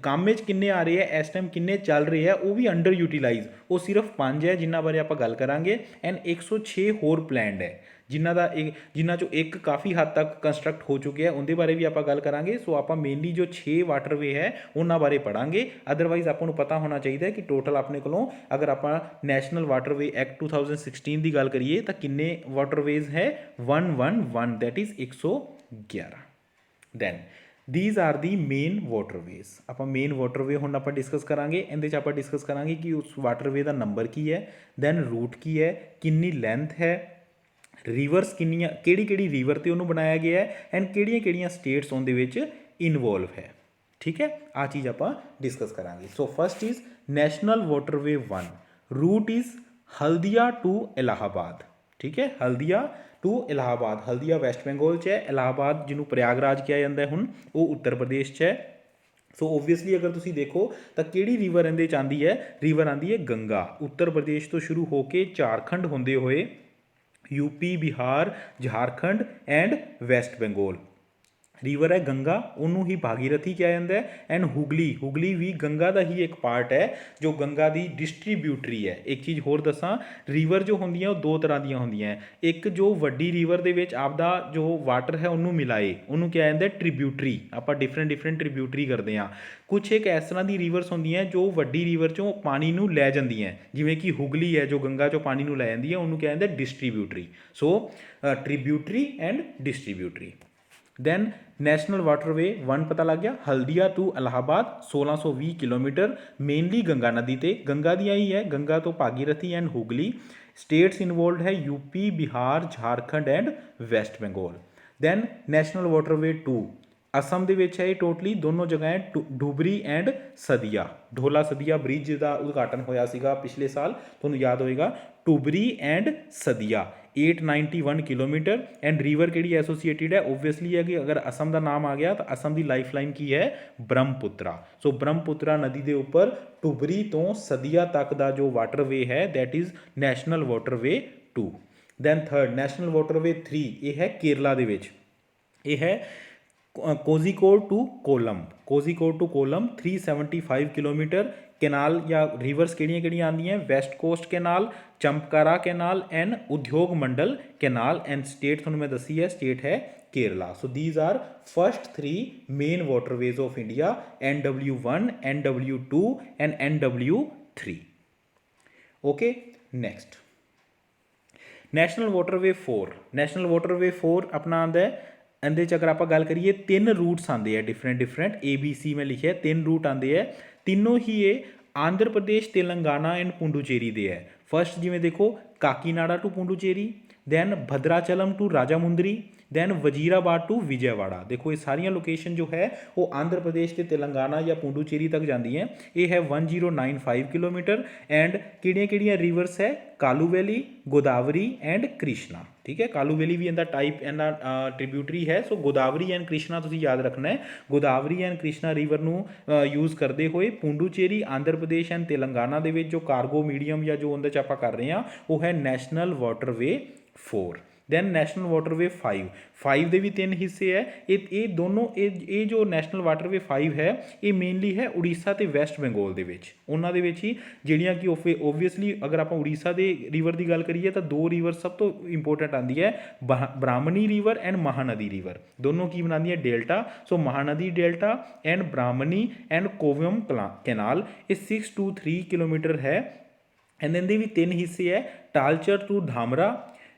ਕੰਮ ਵਿੱਚ ਕਿੰਨੇ ਆ ਰਹੇ ਹੈ ਇਸ ਟਾਈਮ, ਕਿੰਨੇ ਚੱਲ ਰਹੇ ਹੈ ਉਹ ਵੀ ਅੰਡਰ ਯੂਟੀਲਾਈਜ਼, ਉਹ ਸਿਰਫ 5 ਹੈ ਜਿਨ੍ਹਾਂ ਬਾਰੇ ਆਪਾਂ ਗੱਲ ਕਰਾਂਗੇ। ਐਂਡ 106 ਹੋਰ ਪਲੈਨਡ ਹੈ ਜਿਨ੍ਹਾਂ ਚੋਂ ਇੱਕ ਕਾਫੀ ਹੱਦ ਤੱਕ ਕੰਸਟਰਕਟ ਹੋ ਚੁੱਕਿਆ, ਉਹਦੇ ਬਾਰੇ ਵੀ ਆਪਾਂ ਗੱਲ ਕਰਾਂਗੇ। ਸੋ ਆਪਾਂ ਮੇਨਲੀ ਜੋ 6 ਵਾਟਰਵੇ ਹੈ ਉਹਨਾਂ ਬਾਰੇ ਪੜਾਂਗੇ। ਅਦਰਵਾਈਜ਼ ਆਪਾਂ ਨੂੰ ਪਤਾ ਹੋਣਾ ਚਾਹੀਦਾ ਕਿ ਟੋਟਲ ਆਪਣੇ ਕੋਲੋਂ ਅਗਰ ਆਪਾਂ ਨੈਸ਼ਨਲ ਵਾਟਰਵੇ ਐਕਟ 2016 ਦੀ ਗੱਲ ਕਰੀਏ ਤਾਂ ਕਿੰਨੇ ਵਾਟਰਵੇਜ਼ ਹੈ 111, that is 111। Then these are the main waterways। ਆਪਾਂ ਮੇਨ ਵਾਟਰਵੇ ਹੁਣ ਆਪਾਂ ਡਿਸਕਸ ਕਰਾਂਗੇ। ਇਹਦੇ 'ਚ ਆਪਾਂ ਡਿਸਕਸ ਕਰਾਂਗੇ ਕਿ ਉਸ ਵਾਟਰਵੇ ਦਾ ਨੰਬਰ ਕੀ ਹੈ, ਦੈਨ ਰੂਟ ਕੀ ਹੈ, ਕਿੰਨੀ ਲੈਂਥ ਹੈ, ਰਿਵਰਸ ਕਿੰਨੀਆਂ, ਕਿਹੜੀ ਰਿਵਰ ਤੇ ਉਹਨੂੰ ਬਣਾਇਆ ਗਿਆ ਹੈ, ਐਂਡ ਕਿਹੜੀਆਂ ਸਟੇਟਸ ਉਹਦੇ ਵਿੱਚ ਇਨਵੋਲਵ ਹੈ। ਠੀਕ ਹੈ, ਆ ਚੀਜ਼ ਆਪਾਂ ਡਿਸਕਸ ਕਰਾਂਗੇ। So first is national waterway 1, route is Haldia to Allahabad. ठीक है, हल्दिया टू इलाहाबाद, हल्दिया वैस्ट बंगाल च है, इलाहाबाद जिन्होंने प्रयागराज किया जाता है हुण वो उत्तर प्रदेश च है। सो ओबवियसली अगर तुसीं देखो तो किहड़ी रिवर इहदे च आंदी है, रिवर आंदी है गंगा। उत्तर प्रदेश तो शुरू होके झारखंड होंदे होए UP, Bihar, Jharkhand and west Bengal river है गंगा, उन्होंने ही भागीरथी किया जाता है। एंड हुगली भी गंगा का ही एक पार्ट है जो गंगा की डिस्ट्रीब्यूटरी है। एक चीज़ होर दसा, रिवर जो होंदियां वो दो तरह दी होंदियां, एक जो वड्डी रिवर दे विच आपदा जो वाटर है उन्होंने मिलाए उन्होंने क्या जाता है ट्रिब्यूटरी। आप डिफरेंट ट्रिब्यूटरी करते हैं। कुछ एक इस तरह की रिवर्स होंदियां जो वड्डी रिवर चों पानी नूं लै जांदियां, जिवें कि हुगली है जो गंगा चों पानी नूं लै जांदी है, उन्होंने क्या जाता है distributary. So tributary and distributary. Then national waterway 1 पता लग गया, Haldia to Allahabad 1620 kilometer, mainly Ganga नदी ते गंगा दी ही है, गंगा तो Bhagirathi and Hooghly. States involve है UP, Bihar, Jharkhand and west Bengal. Then national waterway 2 Assam दे विच है टोटली दोनों जगह डुबरी एंड सदिया, ढोला सदिया ब्रिज का उद्घाटन होया सीगा पिछले साल, तुहानूं याद होएगा। Toubro and Sadiya 891 kilometer. And river किहड़ी एसोसीएटेड है, ओबवियसली है कि अगर असम का नाम आ गया तो असम की लाइफ लाइन की है ब्रह्मपुत्रा। सो ब्रह्मपुत्रा नदी के उपर टुबरी तो सदिया तक का जो वाटरवे है that is national waterway 2। Then third national waterway 3, ये है केरला दे विच, ये है Kozhikode to Kollam, Kozhikode to Kollam 375 kilometer. Canal या रिवर्स किहड़ियां आंदियां, west coast canal, Champakara canal and Udyogamandal canal. And state तुहानूं मैं दसी है, स्टेट है Kerala. So these are first 3 main waterways of India, NW1, NW2 and NW3। Okay, next national waterway 4। National waterway 4 अपना आंदा है, ਇਹਦੇ 'ਚ अगर आप गल करिए 3 रूट्स आते हैं डिफरेंट ABC में लिखे 3 रूट आते हैं, तीनों ही ये आंध्र प्रदेश, तेलंगाना एंड पुडुचेरी दे है। फर्स्ट जिमें देखो Kakinada to Puducherry, then Bhadrachalam to Rajahmundry, then Wazirabad to Vijayawada. देखो ये सारिया लोकेशन जो है वो आंध्र प्रदेश के तेलंगाना या पुडुचेरी तक जाती हैं। ये है 1095 किलोमीटर। एंड किहड़ियां रिवर्स है, कालू वैली, गोदावरी एंड कृष्णा। ठीक है, कालू वैली भी इनका टाइप इनका ट्रिब्यूटरी है। सो गोदावरी एंड कृष्णा तुसीं याद रखना है। गोदावरी एंड कृष्णा रिवर नूं यूज़ करते हुए पुडुचेरी, आंध्र प्रदेश एंड तेलंगाना दे विच जो कार्गो मीडियम या जो उहदे च आपां कर रहे हैं वो है national waterway 4। Then national waterway 5 के भी 3 हिस्से है। ये दोनों ये जो नैशनल वाटरवे 5 है ये मेनली है उड़ीसा तो वैस्ट बंगाल के उन्होंने ही जिहड़ियां कि ओबवियसली अगर आप उड़ीसा के रिवर की गल करिए तो 2 रिवर सब तो इंपोर्टेंट आती है, Brahmani river and Mahanadi river. दोनों की बनाती है delta. So Mahanadi delta and Brahmani and कोवम कैनाल ये 623 किलोमीटर है। एंड इनके भी 3 हिस्से है, Talcher to Dhamra,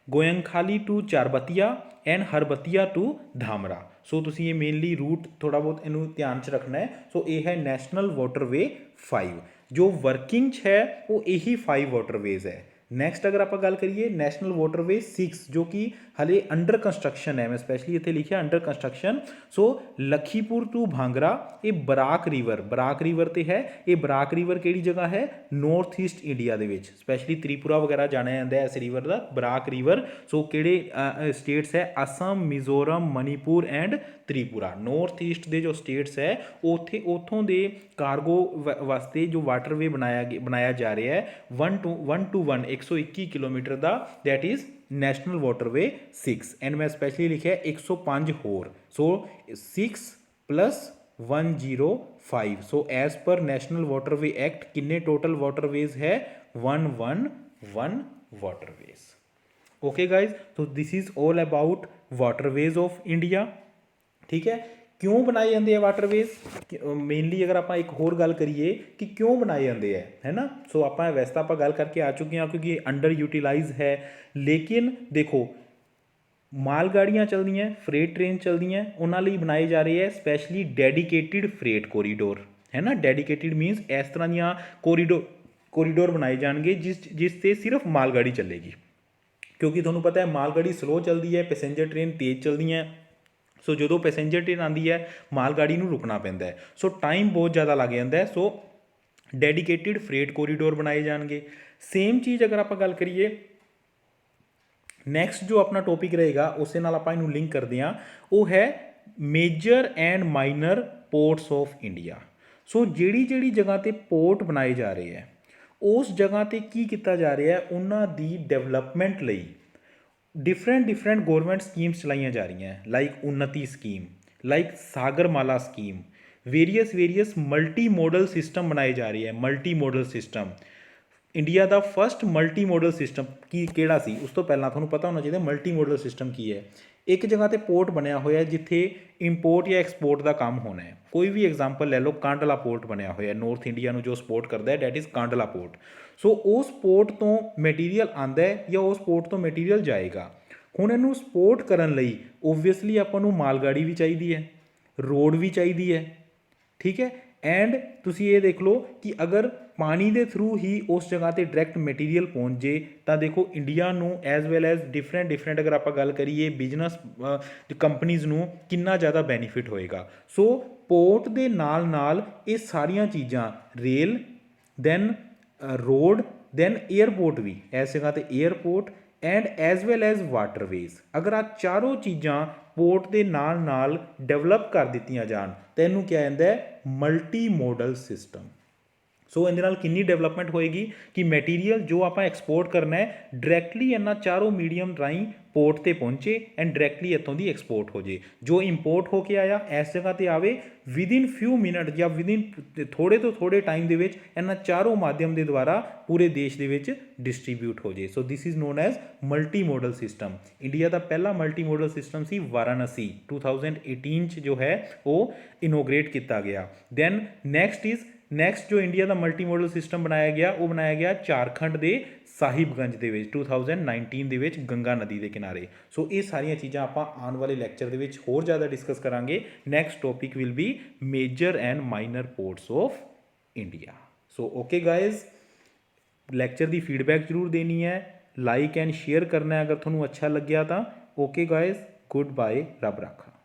Geonkhali to Charbatia and Charbatia to Dhamra. So ਤੁਸੀਂ ਇਹ ਮੇਨਲੀ ਰੂਟ ਥੋੜ੍ਹਾ ਬਹੁਤ ਇਹਨੂੰ ਧਿਆਨ 'ਚ ਰੱਖਣਾ ਹੈ। ਸੋ ਇਹ ਹੈ ਨੈਸ਼ਨਲ ਵਾਟਰਵੇ 5, ਜੋ ਵਰਕਿੰਗ 'ਚ ਹੈ ਉਹ ਇਹੀ 5 ਵਾਟਰਵੇਜ਼ ਹੈ। ਨੈਕਸਟ ਅਗਰ ਆਪਾਂ ਗੱਲ ਕਰੀਏ ਨੈਸ਼ਨਲ ਵਾਟਰਵੇ 6, ਜੋ ਕਿ ਹਲੇ ਅੰਡਰ ਕੰਸਟਰਕਸ਼ਨ ਹੈ, ਮੈਂ ਸਪੈਸ਼ਲੀ ਇੱਥੇ ਲਿਖਿਆ ਅੰਡਰ ਕੰਸਟਰਕਸ਼ਨ। ਸੋ ਲਖੀਪੁਰ ਟੂ ਭਾਂਗਰਾ, ਇਹ ਬਰਾਕ ਰਿਵਰ ਤੇ ਹੈ। ਇਹ ਬਰਾਕ ਰਿਵਰ ਕਿਹੜੀ ਜਗ੍ਹਾ ਹੈ? ਨਾਰਥ ਈਸਟ ਇੰਡੀਆ ਦੇ ਵਿੱਚ, ਸਪੈਸ਼ਲੀ ਤ੍ਰਿਪੁਰਾ ਵਗੈਰਾ ਜਾਣਿਆ ਜਾਂਦਾ ਹੈ ਇਸ ਰਿਵਰ ਦਾ, ਬਰਾਕ ਰਿਵਰ। ਸੋ ਕਿਹੜੇ ਸਟੇਟਸ ਹੈ? Assam, Mizoram, Manipur and Tripura. North East ਦੇ ਜੋ ਸਟੇਟਸ ਹੈ ਉੱਥੋਂ ਦੇ ਕਾਰਗੋ ਵਾਸਤੇ ਜੋ ਵਾਟਰਵੇ ਬਣਾਇਆ ਜਾ ਰਿਹਾ ਹੈ 1 to 1 121 ਕਿਲੋਮੀਟਰ ਦਾ, that is national waterway 6। And ਮੈਂ ਸਪੈਸ਼ਲੀ ਲਿਖਿਆ 105 ਹੋਰ। So 6 + 105। So as per national waterway act ਕਿੰਨੇ ਟੋਟਲ ਵਾਟਰਵੇਜ਼ ਹੈ? 111 ਵਾਟਰਵੇਜ਼। ਓਕੇ ਗਾइज, तो this is all about waterways of India. ठीक है, क्यों बनाए जाते हैं वाटरवेज? मेनली अगर आप एक होर गल करिए कि क्यों बनाए जाते हैं, है ना। सो आप वैसे तो आप गल करके आ चुके हैं क्योंकि अंडर यूटिलाइज है, लेकिन देखो माल गाड़ियाँ चलदियाँ, फ्रेट ट्रेन चलदियाँ, उन्होंने लिए बनाए जा रहे हैं स्पैशली डेडिकेटिड फ्रेट कोरीडोर, है ना। डेडिकेटिड मीनस इस तरह दियाँ कोरीडोर बनाए जाएंगे जिस से सिर्फ मालगाड़ी चलेगी, क्योंकि तुहानूं पता है मालगाड़ी स्लो चलती है, पैसेंजर ट्रेन तेज़ चलती हैं। सो जो पैसेंजर ट्रेन आती है मालगाड़ी नूं रुकना पैंदा है, सो टाइम बहुत ज़्यादा लग जाता है। सो डेडिकेटिड फ्रेट कोरीडोर बनाए जाएंगे। सेम चीज़ अगर आप गल करिए नैक्सट जो अपना टॉपिक रहेगा उस नाल आपां इहनूं लिंक करते हैं, वो है major and minor ports of India. So जिहड़ी जगह ते पोर्ट बनाए जा रहे हैं उस जगह ते की किया जा रहा है, उन्हां दी डेवलपमेंट लई डिफरेंट गौरमेंट स्कीम्स चलाइया जा रही हैं, like Unnati scheme, like Sagarmala scheme, various multi modal system बनाए जा रहे हैं। मल्टी मॉडल सिस्टम इंडिया का फस्ट मल्टी मॉडल सिस्टम की केड़ा सी, उस तो पहला तुहानूं पता होना चाहिए मल्टी मॉडल सिस्टम की है। एक जगह ते पोर्ट बनया होया जिथे इंपोर्ट या एक्सपोर्ट का काम होना है। कोई भी एग्जाम्पल ले लो, कांडला पोर्ट बनया होया नॉर्थ इंडिया में जो सपोर्ट करता है, डैट इज़ कांडला पोर्ट। सो उस पोर्ट तो मटीरीयल आंदा है या उस पोर्ट तो मटीरीयल जाएगा। हुण इहनूं सपोर्ट करन लई ओबवियसली आपां नूं मालगाड़ी भी चाहिए है, रोड भी चाहिए है, ठीक है। एंड तुसी ये देख लो कि अगर पानी के थ्रू ही उस जगह ते डायरैक्ट मटीरीयल पहुँच जाए तो देखो इंडिया नूं एज वैल एज डिफरेंट अगर आप गल करिए बिजनस कंपनीज़ नूं कितना ज़्यादा बेनीफिट होएगा। सो पोर्ट दे नाल ये सारियां चीज़ां, rail then road then airport भी, इस जगह ते airport and as well as waterways, अगर आ चारों चीज़ां पोर्ट के नाल डेवलप कर दित्तियां जान तो इनू क्या आंदा है? Multi modal system. सो इहदे नाल कितनी डेवलपमेंट होएगी कि मैटीरीयल जो आप एक्सपोर्ट करना है डायरैक्टली इन्हां चारों मीडियम राही पोर्ट ते पहुँचे एंड डायरैक्टली इत्थों दी एक्सपोर्ट हो जाए। जो इंपोर्ट होके आया इस जगह ते आवे विदिन फ्यू मिनट या विदिन थोड़े तो थोड़े टाइम दे विच इन्हां चारों माध्यम के द्वारा पूरे देश दे विच डिस्ट्रीब्यूट हो जाए। So this is known as multi modal system. India का पहला मल्टी मॉडल सिस्टम सी वाराणसी 2018 जो है वो इनोग्रेट किया गया। दैन नैक्सट जो इंडिया का मल्टी मॉडल सिस्टम बनाया गया वो बनाया गया झारखंड के साहिबगंज के 2019 के गंगा नदी के किनारे। सो ये सारिया चीज़ां आपां आने वाले लैक्चर के होर ज़्यादा डिस्कस करांगे। Next topic will be major and minor ports of India. So okay guys, lecture की फीडबैक जरूर देनी है, लाइक एंड शेयर करना है अगर थोड़ा अच्छा लग्या तो। ओके गाइज, गुड बाय, रब राखा।